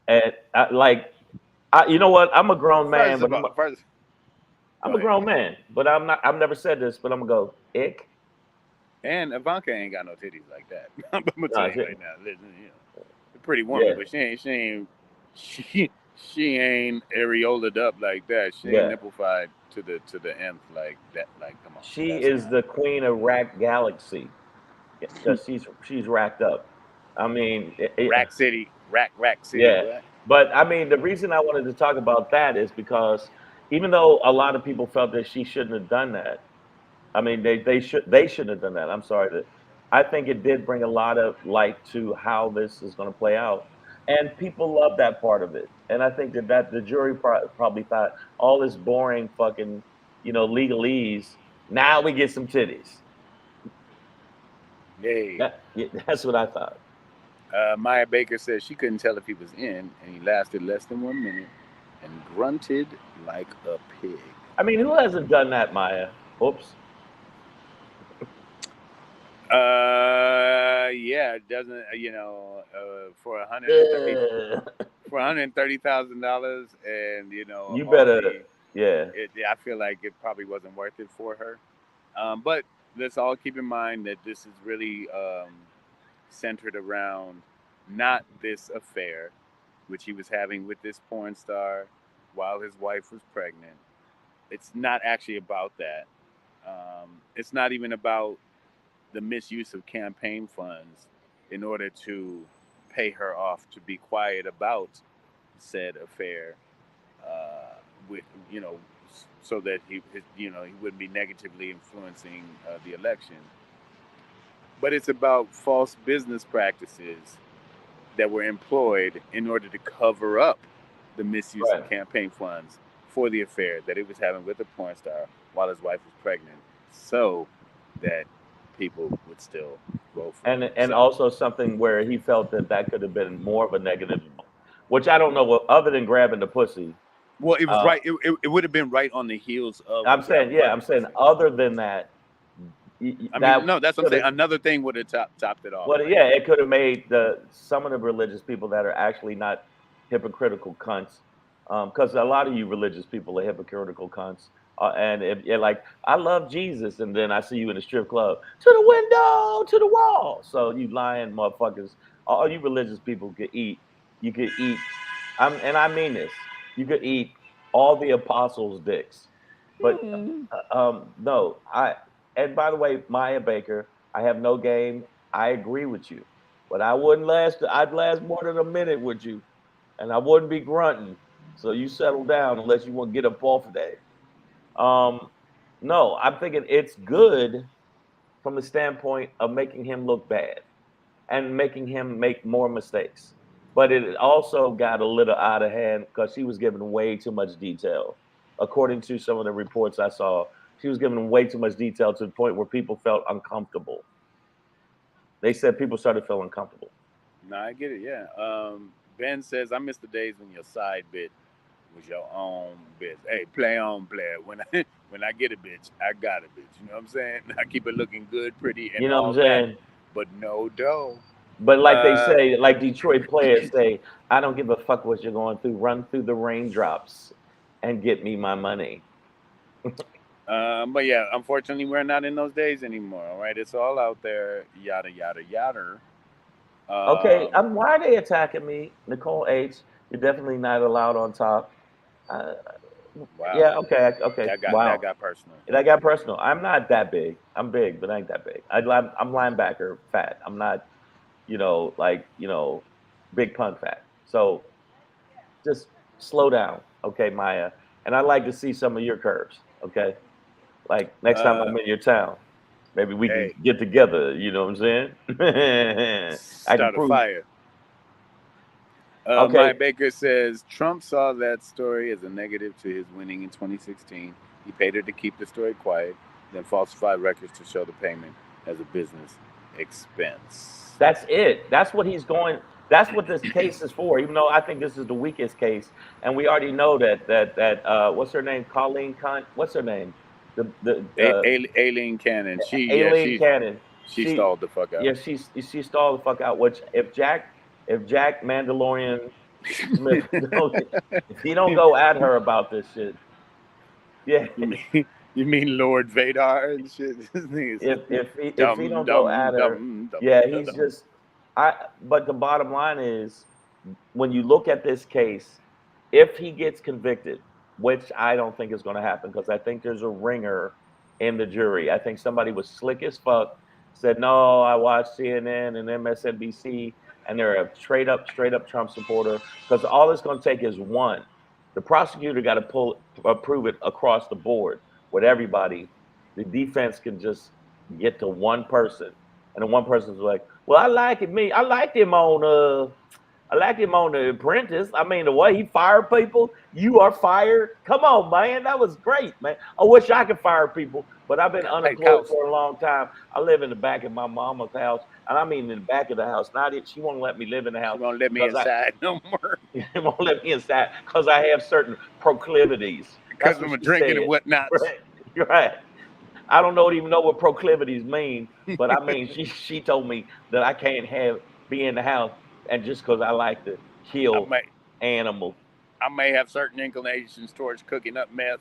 A: And you know what? I'm a grown man,
B: First
A: but
B: of all, first,
A: I'm
B: go
A: a
B: ahead.
A: grown man, but I'm not. I've never said this, but I'm gonna go ick.
B: And Ivanka ain't got no titties like that. I'm gonna tell
A: No,
B: you right now. Listen, a pretty woman,
A: yeah,
B: but she she ain't areolaed up like that. She ain't
A: yeah.
B: nipplified to the nth like that. Like, come on,
A: She
B: that's
A: is
B: not
A: the queen of Rack Galaxy because she's racked up. I mean,
B: Rack City.
A: yeah.
B: What?
A: But I mean, the reason I wanted to talk about that is because even though a lot of people felt that she shouldn't have done that, I mean, they shouldn't have done that. I'm sorry that I think it did bring a lot of light to how this is going to play out, and people love that part of it. And I think that the jury probably thought all this boring fucking legalese. Now we get some titties.
B: Yay.
A: Yeah, that's what I thought.
B: Maya Baker says she couldn't tell if he was in, and he lasted less than 1 minute and grunted like a pig.
A: I mean, who hasn't done that, Maya? Oops.
B: Yeah, it doesn't for
A: Uh,
B: $130,000, and
A: you
B: all
A: better,
B: the
A: yeah.
B: I feel like it probably wasn't worth it for her. But let's all keep in mind that this is really centered around not this affair, which he was having with this porn star while his wife was pregnant. It's not actually about that. It's not even about the misuse of campaign funds in order to pay her off to be quiet about said affair, with so that he wouldn't be negatively influencing the election. But it's about false business practices that were employed in order to cover up the misuse of
A: Right.
B: campaign funds for the affair that he was having with a porn star while his wife was pregnant, so that people would still vote for
A: and
B: him.
A: and
B: So,
A: also something where he felt that could have been more of a negative, which I don't know what other than grabbing the pussy.
B: well, it was
A: Uh,
B: right. It would have been right on the heels of
A: I'm saying,
B: grabbing
A: yeah,
B: by the
A: I'm saying
B: pussy.
A: other than that,
B: I mean,
A: that
B: no, that's what I'm
A: could
B: saying.
A: have.
B: Another thing would have topped it off
A: Well,
B: right
A: yeah,
B: there.
A: it could have made some of the religious people that are actually not hypocritical cunts, because a lot of you religious people are hypocritical cunts. And if you're like, I love Jesus, and then I see you in a strip club, to the window, to the wall. So you lying motherfuckers, all you religious people could eat. You could eat. And I mean this. You could eat all the apostles' dicks, but no. And by the way, Maya Baker, I have no game. I agree with you, but I wouldn't last. I'd last more than a minute with you, and I wouldn't be grunting. So you settle down unless you want to get up off of that. No, I'm thinking it's good from the standpoint of making him look bad and making him make more mistakes. But it also got a little out of hand because she was giving way too much detail. according to some of the reports I saw. She was giving way too much detail to the point where people felt uncomfortable. They said people started feeling uncomfortable.
B: No, I get it. Yeah. Ben says, "I miss the days when your side bit was your own bitch. Hey, play on, player. When I when I get a bitch, I got a bitch. You know what I'm saying? I keep it looking good, pretty, and
A: You know what I'm
B: all that,
A: saying?
B: but no dough.
A: But like they
B: Uh,
A: say, like Detroit players say, I don't give a fuck what you're going through. Run through the raindrops and get me my money.
B: but yeah, unfortunately, we're not in those days anymore. All right, it's all out there. Yada yada yada.
A: Okay,
B: Um,
A: why are they attacking me? Nicole H, you're definitely not allowed on top. Uh,
B: wow,
A: yeah, okay, okay.
B: that
A: Wow.
B: got personal.
A: That got personal. I'm not that big. I'm big, but I ain't that big. I'm linebacker fat. I'm not, like, big pun fat. So just slow down, okay, Maya. And I'd like to see some of your curves, okay? Like next time
B: Uh,
A: I'm in your town, maybe we can
B: hey,
A: get together. You know what I'm saying? I can
B: start a
A: prove.
B: fire.
A: Okay,
B: Maya Baker says Trump saw that story as a negative to his winning in 2016. He paid her to keep the story quiet, then falsified records to show the payment as a business expense.
A: that's it. That's what he's going. That's what this case is for. Even though I think this is the weakest case, and we already know that what's her name, Colleen Cunt. What's her name? The
B: Aileen Cannon,
A: Aileen Cannon.
B: she
A: She,
B: stalled the fuck out.
A: yeah, she stalled the fuck out. Which if Jack Mandalorian Smith don't, if he don't go at her about this shit, yeah,
B: you mean you mean Lord Vadar and shit? This nigga is
A: if he don't go at her, yeah, he's just I. But the bottom line is, when you look at this case, if he gets convicted, which I don't think is going to happen because I think there's a ringer in the jury. I think somebody was slick as fuck, said, no, I watched CNN and MSNBC, and they're a straight up Trump supporter because all it's going to take is one. The prosecutor got to prove it across the board with everybody. The defense can just get to one person, and the one person's like, well, I liked him on The Apprentice. I mean, the way he fired people, you are fired. Come on, man. That was great, man. I wish I could fire people, but I've been
B: Hey,
A: unemployed
B: Coach,
A: for a long time. I live in the back of my mama's house, and I mean in the back of the house. Not it. She won't let me live in the
B: she
A: house
B: won't let me
A: because
B: inside no more
A: she won't let me inside because I have certain proclivities. That's
B: because
A: what
B: I'm a
A: she
B: drinking
A: said.
B: and whatnots.
A: Right. You're right. I don't even know what proclivities mean, but I mean she told me that I can't be in the house and just because I like to
B: I
A: kill
B: may
A: animals.
B: I may have certain inclinations towards cooking up meth,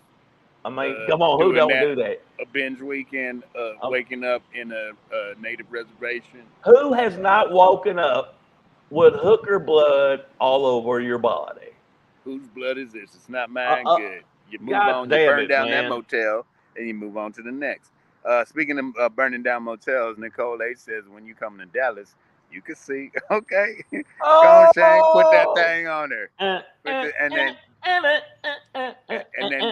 A: I mean, come on, who
B: doing
A: don't
B: that
A: do that?
B: a binge weekend,
A: Um,
B: waking up in a native reservation.
A: who has not woken up with hooker blood all over your body?
B: Whose blood is this? It's not
A: Uh,
B: mine.
A: uh,
B: Good. You move
A: God
B: on. You
A: damn
B: burn
A: it,
B: down that
A: man!
B: motel, and you move on to the next. Speaking of burning down motels, Nicole H says when you come to Dallas, you can see. Okay, go on, Shane. Put that
A: Oh,
B: thing on her.
A: uh,
B: Put
A: uh,
B: the, and
A: uh,
B: then
A: uh,
B: and then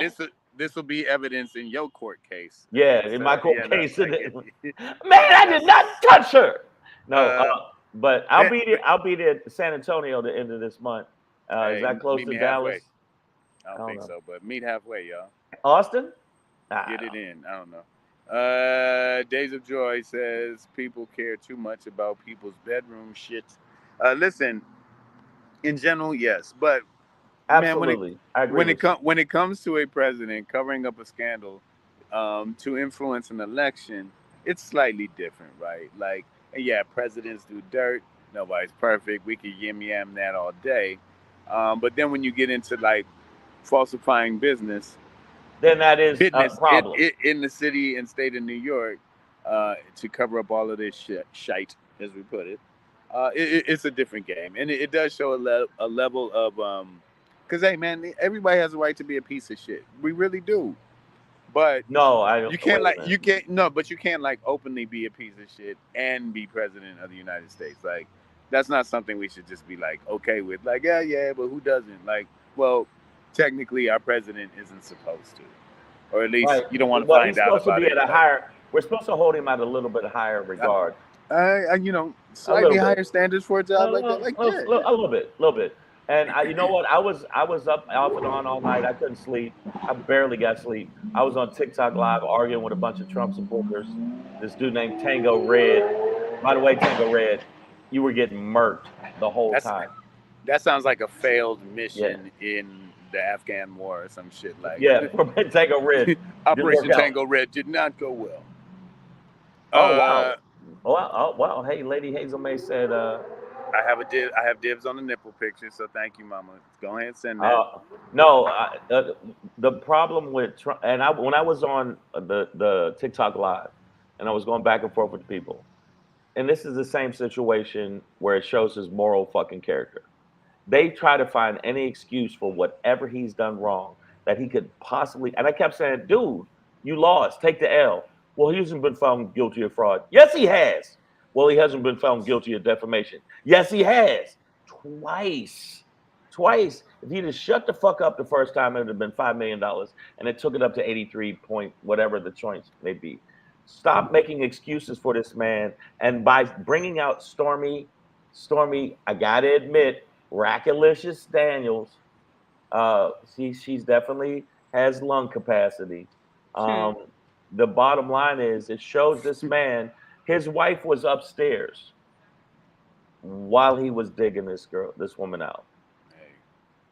B: this will be evidence in your court case.
A: yeah, in my court
B: Yeah, no,
A: case,
B: like
A: man, I did not
B: that's
A: touch her. No,
B: uh,
A: but I'll be there. I'll be there at San Antonio the end of this month. Is
B: hey,
A: that close
B: meet
A: to
B: me halfway.
A: Dallas?
B: I
A: I
B: don't
A: don't
B: think
A: know.
B: so, but meet halfway, y'all.
A: Austin? I
B: Get
A: don't
B: it
A: know.
B: in. I don't know. Days of Joy says people care too much about people's bedroom shit. Listen, in general, yes, but man,
A: Absolutely, I agree with you.
B: when it comes to a president covering up a scandal to influence an election, it's slightly different, right? Like, yeah, presidents do dirt. Nobody's perfect. We could yam that all day. But then when you get into like falsifying
A: Then that is a
B: business
A: problem.
B: in the city and state of New York to cover up all of this shite, as we put it. It's a different game, and it does show a level of because hey man, everybody has a right to be a piece of shit. We really do, but
A: No, I don't.
B: you can't
A: Wait a
B: like
A: minute.
B: you can't no, but you can't like openly be a piece of shit and be president of the United States. Like that's not something we should just be like okay with. Like yeah, but who doesn't? Like well, technically our president isn't supposed to, or at least
A: Right.
B: you don't want to
A: Well, he's
B: find out
A: supposed to
B: about
A: be
B: it.
A: at a
B: Like
A: higher. We're supposed to hold him at a little bit higher regard.
B: you know,
A: A
B: slightly
A: little bit.
B: higher standards for a job like that. Like yeah,
A: A little bit. A little bit. And you know what? I was up off and on all night. I couldn't sleep. I barely got sleep. I was on TikTok live arguing with a bunch of Trump supporters. This dude named Tango Red. By the way, Tango Red, you were getting murked the whole
B: That's
A: time.
B: that sounds like a failed
A: Yeah,
B: mission in the Afghan War or some shit. Like
A: yeah. Tango Red didn't work
B: Operation
A: out.
B: Tango Red did not go well.
A: Oh wow.
B: Uh,
A: Oh wow. Hey, Lady Hazel May said,
B: I have dibs on the nipple picture, so thank you, Mama. Go ahead and send that.
A: Uh, no, the problem with Trump, and when I was on the TikTok live, and I was going back and forth with people, and this is the same situation where it shows his moral fucking character. They try to find any excuse for whatever he's done wrong that he could possibly. And I kept saying, dude, you lost. Take the L. Well, he hasn't been found guilty of fraud. Yes, he has. Well, he hasn't been found guilty of defamation. Yes, he has. Twice. Twice. If he'd have shut the fuck up the first time, it would have been $5 million, and it took it up to 83 point whatever the choice may be. Stop making excuses for this man. And by bringing out Stormy, I gotta admit, Rackalicious Daniels. She's definitely has lung capacity.
B: Hmm.
A: Um, the bottom line is, it shows this man. His wife was upstairs while he was digging this woman out
B: Hey,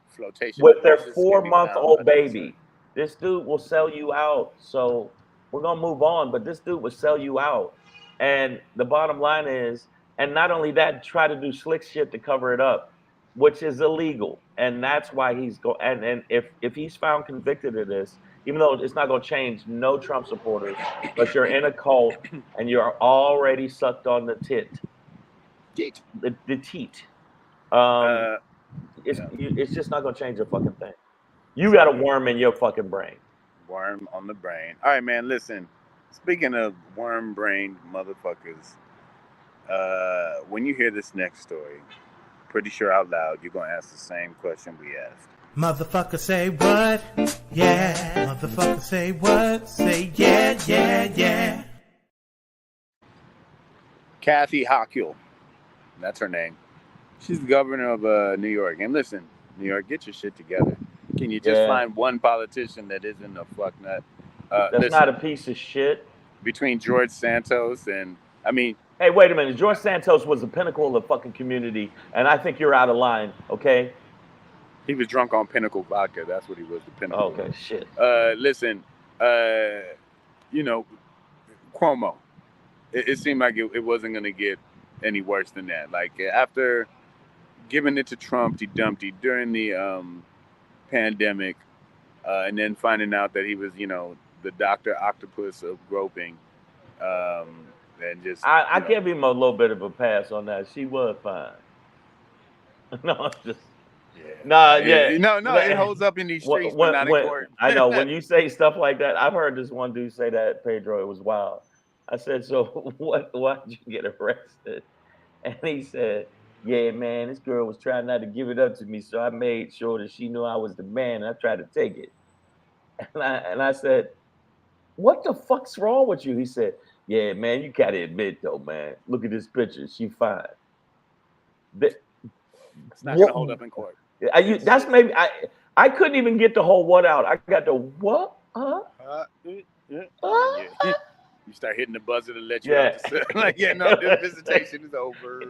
B: flotation
A: with their
B: devices can be found
A: 4-month-old
B: underfoot.
A: baby. This dude will sell you out. So we're gonna move on, but this dude will sell you out. And the bottom line is, and not only that, try to do slick shit to cover it up, which is illegal. And that's why he's go. And if he's found convicted of this, even though it's not gonna change no Trump supporters, but you're in a cult and you're already sucked on the
B: Yeet.
A: the teat. Um,
B: Uh, yeah,
A: it's just not gonna change a fucking thing. You got
B: so
A: a worm in your fucking brain.
B: worm on the brain. All right, man. Listen. Speaking of worm-brained motherfuckers, when you hear this next story, pretty sure out loud you're gonna ask the same question we asked.
C: Motherfucker say what? Yeah. Motherfucker say what? Say yeah, yeah, yeah.
B: Kathy Hochul, that's her name. She's the governor of New York. And listen, New York, get your shit together. Can you just
A: Yeah,
B: find one politician that isn't a fucknut?
A: that's not
B: Listen,
A: a piece of shit.
B: between George Santos and I mean,
A: Hey, wait a minute. George Santos was the pinnacle of the fucking community, and I think you're out of line. Okay.
B: he was drunk on Pinnacle vodka. That's what he was, the pinnacle
A: Okay. Shit.
B: Listen, uh, you know, Cuomo. It seemed like it wasn't going to get any worse than that. Like after giving it to Trump, Dumpty during the pandemic, and then finding out that he was, the Doctor Octopus of groping, and just,
A: I give him a little bit of a pass on that. She was fine. No, I'm just nah.
B: yeah,
A: Yeah.
B: no, it holds up in these streets, but not in
A: When
B: court.
A: I know when you say stuff like that, I've heard this one dude say that Pedro. It was wild. I said, so what? Why did you get arrested? And he said, yeah, man, this girl was trying not to give it up to me, so I made sure that she knew I was the man, and I tried to take it. And I said, what the fuck's wrong with you? He said, yeah, man, you gotta admit though, man. Look at this picture. She fine. Th-
B: It's not going
A: What?
B: to hold up in court.
A: That's maybe I couldn't even get the whole what out. I got the what?
B: And then
A: Uh?
B: you start hitting the buzzer to let you out
A: Yeah.
B: the cell. Like, yeah, no, this visitation is over.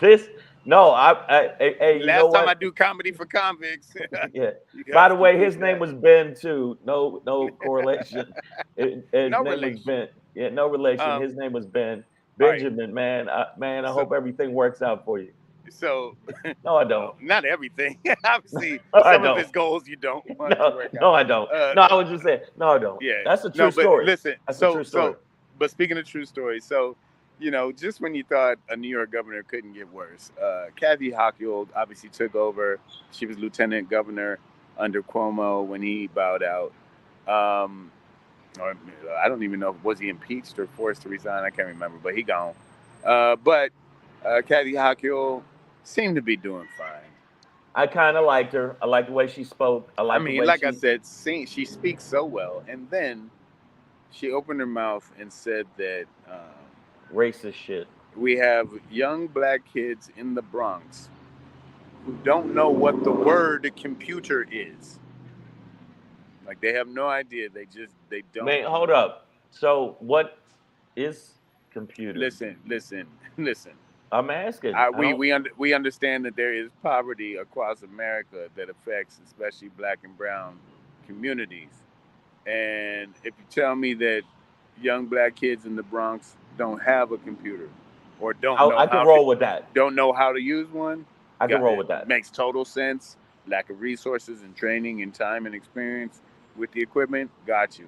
A: This no, hey, you know
B: Last time I
A: what?
B: do comedy for convicts.
A: Yeah.
B: You
A: By
B: guys
A: the
B: can
A: way,
B: keep
A: his name
B: that.
A: was Ben too. No correlation. His
B: No
A: name was
B: relation.
A: Ben. Yeah, no relation.
B: Um,
A: His name was Ben.
B: all right.
A: Benjamin, man. Man, I
B: So,
A: hope everything works out for you.
B: so
A: No, I
B: well,
A: don't.
B: not everything. Obviously,
A: No, I
B: some of
A: don't.
B: his goals you don't want it to
A: No,
B: work out.
A: no, I don't.
B: Uh,
A: No, I was just saying. No, I don't.
B: yeah,
A: That's a
B: no,
A: true
B: but
A: story.
B: listen.
A: That's a true story.
B: But speaking of true stories, so just when you thought a New York governor couldn't get worse, Kathy Hochul obviously took over. She was lieutenant governor under Cuomo when he bowed out. Um, or I don't even know, was he impeached or forced to resign? I can't remember, but he gone. But Kathy Hochul seemed to be doing fine.
A: I kind of liked her. I liked the way she spoke. I
B: I
A: liked the
B: mean,
A: way
B: like I
A: she
B: said, she speaks so well, and then she opened her mouth and said that
A: racist shit.
B: we have young black kids in the Bronx who don't know what the word computer is. Like they have no idea. They don't
A: Man, hold
B: know.
A: up. So what is computer?
B: Listen, listen.
A: I'm asking. I don't.
B: We understand that there is poverty across America that affects especially black and brown communities. And if you tell me that young black kids in the Bronx don't have a computer or
A: I can roll with that.
B: don't know how to use one,
A: I can roll with
B: it
A: that.
B: makes total sense. Lack of resources and training and time and experience with the equipment, got you.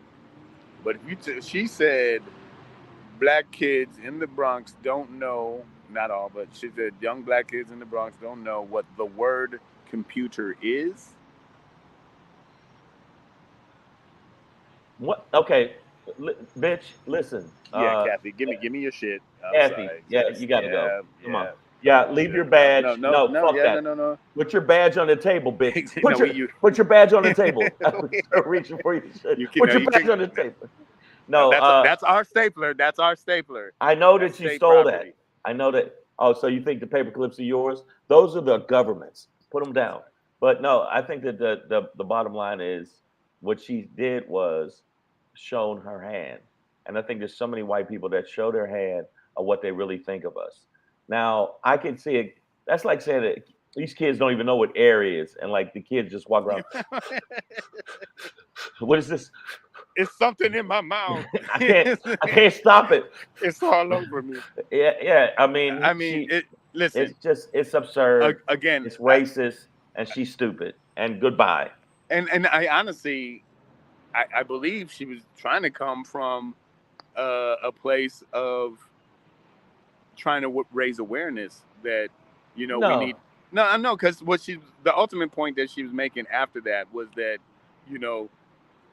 B: But if she said black kids in the Bronx don't know, not all, but she said young black kids in the Bronx don't know what the word computer is.
A: What? Okay, bitch. Listen,
B: Yeah, Kathy, give me your shit. I'm
A: Kathy.
B: sorry.
A: Yeah,
B: Just
A: you got to go. Come on.
B: yeah.
A: Yeah, leave your badge. No, fuck
B: Yeah,
A: that.
B: no.
A: Put your badge on the table, bitch.
B: No,
A: Put your badge on the table. Start reaching for your shit.
B: you can
A: Put
B: no,
A: your
B: you
A: badge
B: can
A: on the table.
B: no,
A: No,
B: that's our stapler. That's our stapler.
A: I know
B: That's
A: that you
B: state
A: stole that.
B: property.
A: I know that. Oh, so you think the paper clips are yours? Those are the government's. Put them down. But no, I think that the bottom line is what she did was shown her hand, and I think there's so many white people that show their hand of what they really think of us. Now I can see it. That's like saying that these kids don't even know what air is, and like the kids just walk around. What is this?
B: It's something in my mouth.
A: I can't stop it.
B: It's all over me.
A: Yeah. I mean,
B: I mean, listen
A: it's absurd.
B: again.
A: It's racist, and she's stupid. And goodbye.
B: And I honestly, I believe she was trying to come from a place of trying to raise awareness that we need.
A: No,
B: No, I know, because the ultimate point that she was making after that was that you know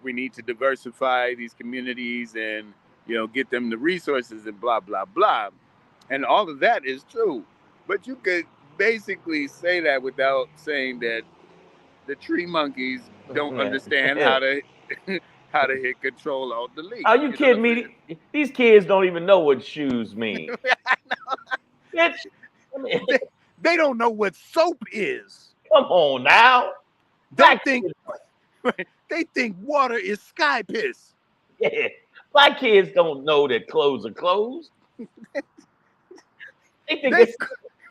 B: we need to diversify these communities and get them the resources and blah blah blah, and all of that is true, but you could basically say that without saying that the tree monkeys don't understand how to how to hit control alt delete.
A: are you
B: You know what
A: kidding
B: I'm saying?
A: me? These kids don't even know what shoes mean. Bitch, I mean,
B: They don't know what soap is.
A: come on now.
B: They
A: Black
B: think
A: kids,
B: they think water is sky piss.
A: yeah. Black kids don't know that clothes are clothes. They think
B: They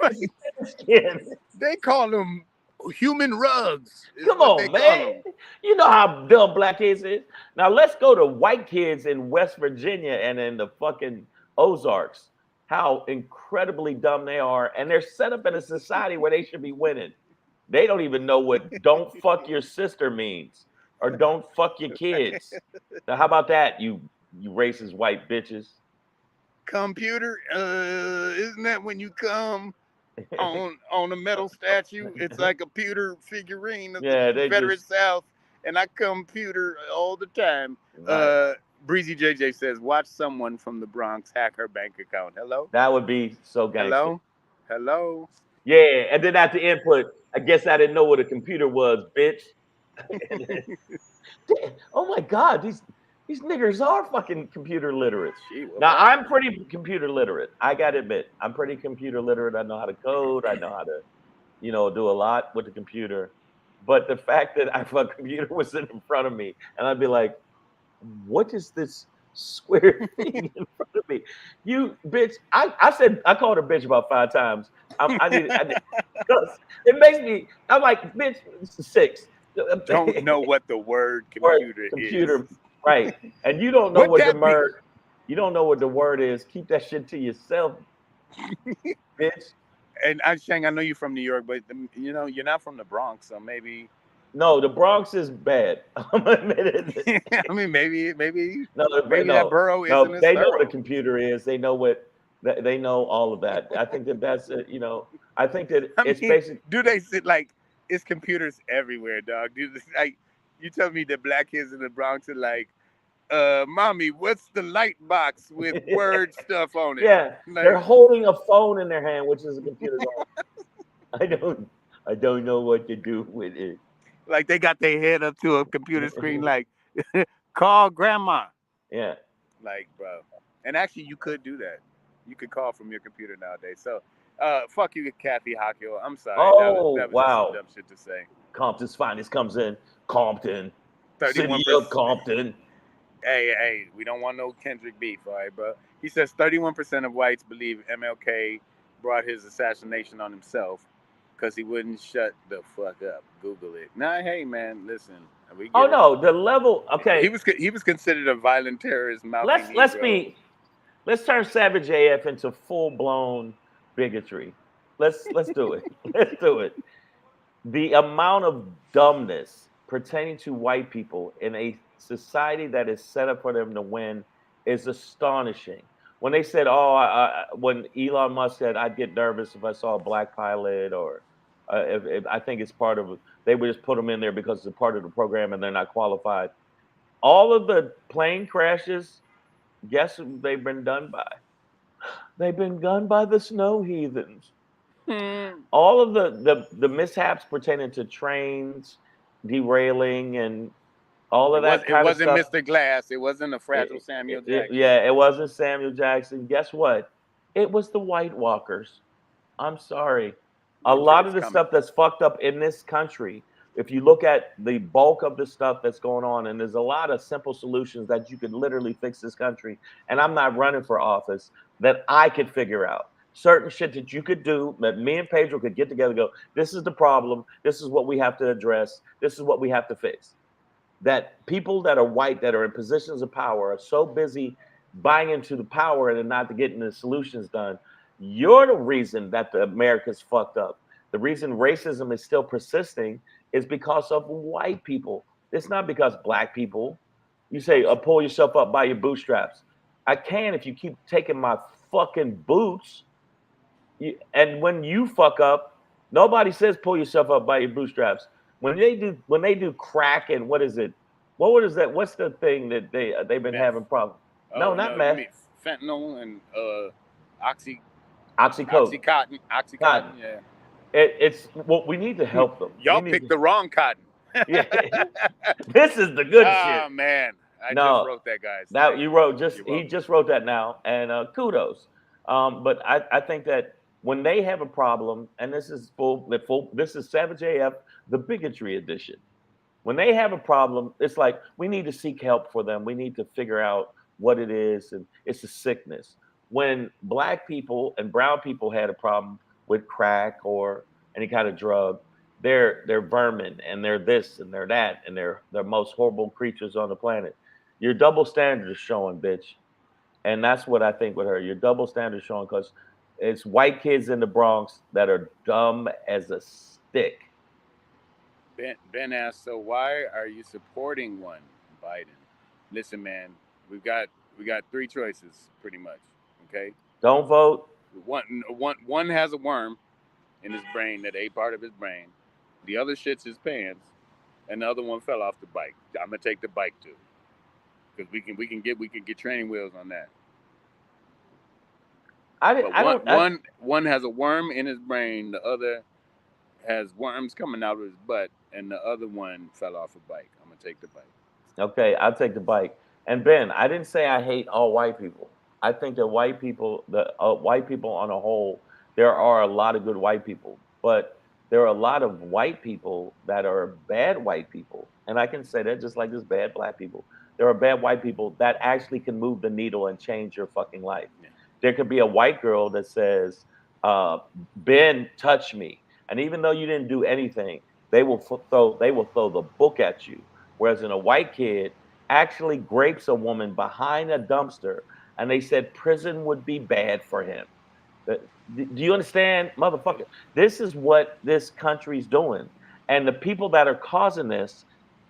A: it's skin.
B: they call them human rugs. Is
A: Come
B: what they
A: on,
B: call
A: man.
B: them.
A: You know how dumb black kids is. Now let's go to white kids in West Virginia and in the fucking Ozarks. How incredibly dumb they are, and they're set up in a society where they should be winning. They don't even know what "don't fuck your sister" means, or "don't fuck your kids." Now, how about that, you racist white bitches?
B: Computer, isn't that when you come on a metal statue? It's like a pewter figurine of the
A: Yeah, they
B: Confederate
A: just
B: South, and I computer all the time.
A: right.
B: Breezy JJ says, watch someone from the Bronx hack her bank account. Hello?
A: That would be so gangster.
B: Hello? Hello?
A: Yeah, and then at the input, I guess I didn't know what a computer was, bitch. Oh my God, these niggers are fucking computer literate.
B: Gee, well,
A: Now I'm pretty computer literate. I gotta admit, I'm pretty computer literate. I know how to code. I know how to, do a lot with the computer. But the fact that if a computer was sitting in front of me and I'd be like, what is this square thing in front of me? You bitch. I called her bitch about 5 times. Because it makes me, I'm like, bitch, this is 6.
B: don't know what the word
A: Or
B: computer is.
A: computer, right? And you don't know
B: What
A: what the
B: that be?
A: word. You don't know what the word is. Keep that shit to yourself, bitch.
B: And I Shang, I know you're from New York, but you're not from the Bronx, so maybe.
A: No, the Bronx is bad. I'm admitting it.
B: I mean, maybe
A: No,
B: that borough isn't
A: no.
B: as
A: They know what a
B: thorough.
A: computer is. They know what. They know all of that. I think that that's I think that
B: I
A: it's
B: mean,
A: basic.
B: do they sit like it's computers everywhere, dog? Like you tell me that black kids in the Bronx are like, mommy, what's the light box with word stuff on it?
A: Yeah, they're
B: Like
A: holding a phone in their hand, which is a computer. Going, I don't know what to do with it.
B: like they got their head up to a computer screen like call grandma.
A: Yeah.
B: Like, bro. And actually you could do that. You could call from your computer nowadays. So Fuck you, Kathy Hochul. I'm sorry.
A: Oh,
B: That was just some
A: wow.
B: dumb shit to say.
A: Compton's finest comes in. Compton. City of
B: 31%.
A: Compton.
B: Hey, we don't want no Kendrick beef, all right, bro. He says 31% of whites believe MLK brought his assassination on himself because he wouldn't shut the fuck up. Google it. Nah, hey man, listen, we
A: Oh
B: get it.
A: no, the level. Okay,
B: He was considered a violent terrorist, mouthy
A: let's
B: Negro.
A: be let's turn Savage AF into full blown bigotry. Let's do it. Let's do it. The amount of dumbness pertaining to white people in a society that is set up for them to win is astonishing. When they said, "Oh," when Elon Musk said, "I'd get nervous if I saw a black pilot," or if I think it's part of, they would just put them in there because it's a part of the program and they're not qualified. All of the plane crashes, guess who they've been done by? They've been done by the snow heathens.
B: Hmm.
A: All of the mishaps pertaining to trains derailing and all of that
B: It
A: kind of
B: wasn't
A: stuff.
B: Mr. Glass. It wasn't a fragile Samuel Jackson.
A: Yeah, it wasn't Samuel Jackson. Guess what? It was the White Walkers. I'm sorry. A
B: Winter
A: lot of
B: is
A: the
B: coming.
A: stuff that's fucked up in this country, if you look at the bulk of the stuff that's going on, and there's a lot of simple solutions that you could literally fix this country, and I'm not running for office, that I could figure out. Certain shit that you could do that me and Pedro could get together and go, this is the problem. This is what we have to address. This is what we have to fix. That people that are white that are in positions of power are so busy buying into the power and not getting the solutions done. You're the reason that the America's fucked up. The reason racism is still persisting is because of white people. It's not because black people. You say, pull yourself up by your bootstraps. I can if you keep taking my fucking boots. And when you fuck up, nobody says pull yourself up by your bootstraps. When they do crack and what is it? What is that? What's the thing that they've been
B: Meth.
A: having problems? No,
B: Oh
A: not
B: no, you
A: meth.
B: mean fentanyl and oxy
A: Oxycodone, cotton.
B: oxycontin. Yeah.
A: It's well, we need to help them. We
B: Y'all
A: need
B: picked
A: to,
B: the wrong cotton.
A: yeah. This is the good shit.
B: Ah man, I just
A: No,
B: wrote that, guys.
A: that
B: Thank
A: you
B: you.
A: wrote just
B: You're
A: he
B: welcome.
A: just wrote that now, and kudos. But I think that when they have a problem, and this is this is Savage AF, the bigotry edition. When they have a problem, it's like we need to seek help for them. We need to figure out what it is, and it's a sickness. When black people and brown people had a problem with crack or any kind of drug, they're vermin and they're this and they're that and they're the most horrible creatures on the planet. Your double standard is showing, bitch, and that's what I think with her. Your double standard is showing because it's white kids in the Bronx that are dumb as a stick.
B: Ben asked, so why are you supporting one, Biden? Listen, man, we've got we got three choices pretty much. Okay,
A: Don't vote.
B: one has a worm in his brain that ate part of his brain. The other shits his pants, and the other one fell off the bike. I'm gonna take the bike too, because we can get training wheels on that. But
A: I don't.
B: one has a worm in his brain. The other has worms coming out of his butt, and the other one fell off a bike. I'm gonna take the bike.
A: Okay, I'll take the bike. And Ben, I didn't say I hate all white people. I think that the white people on a whole, there are a lot of good white people, but there are a lot of white people that are bad white people, and I can say that just like there's bad black people. There are bad white people that actually can move the needle and change your fucking life.
B: Yeah.
A: There could be a white girl that says, uh, "Ben, touch me," and even though you didn't do anything, they will throw the book at you. Whereas in a white kid actually grapes a woman behind a dumpster, and they said prison would be bad for him. Uh, Do you understand,
B: Yep.
A: motherfucker? This is what this country's doing, and the people that are causing this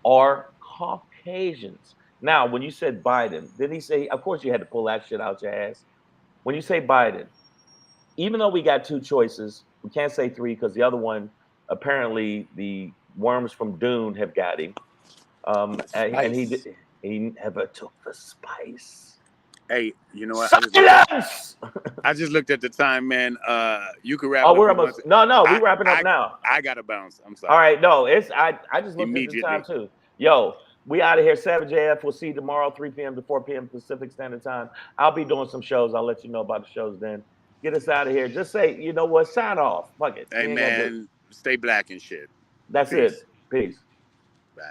A: are Caucasians. Now, when you said Biden, did he say? Of course, you had to pull that shit out your ass. When you say Biden, even though we got two choices, we can't say three because the other one apparently the worms from Dune have got him. And
B: Spice.
A: he never took the spice.
B: Hey, you know what?
A: Silence.
B: I just looked at the time, man. You can wrap
A: Oh,
B: it up if
A: we're
B: you want
A: almost
B: to.
A: no. We
B: I
A: wrapping up
B: I
A: now.
B: I gotta bounce. I'm
A: All
B: sorry.
A: right, no, it's I just looked at the time
B: Immediately.
A: too. Yo, we out of here. Savage AF. We'll see you tomorrow, 3 p.m. to 4 p.m. Pacific Standard Time. I'll be doing some shows. I'll let you know about the shows then. get us out of here. Just say, you know what? Sign off. Fuck it.
B: Hey
A: We ain't gonna do it.
B: man, stay black and shit.
A: That's
B: Peace.
A: it. Peace.
B: Bye.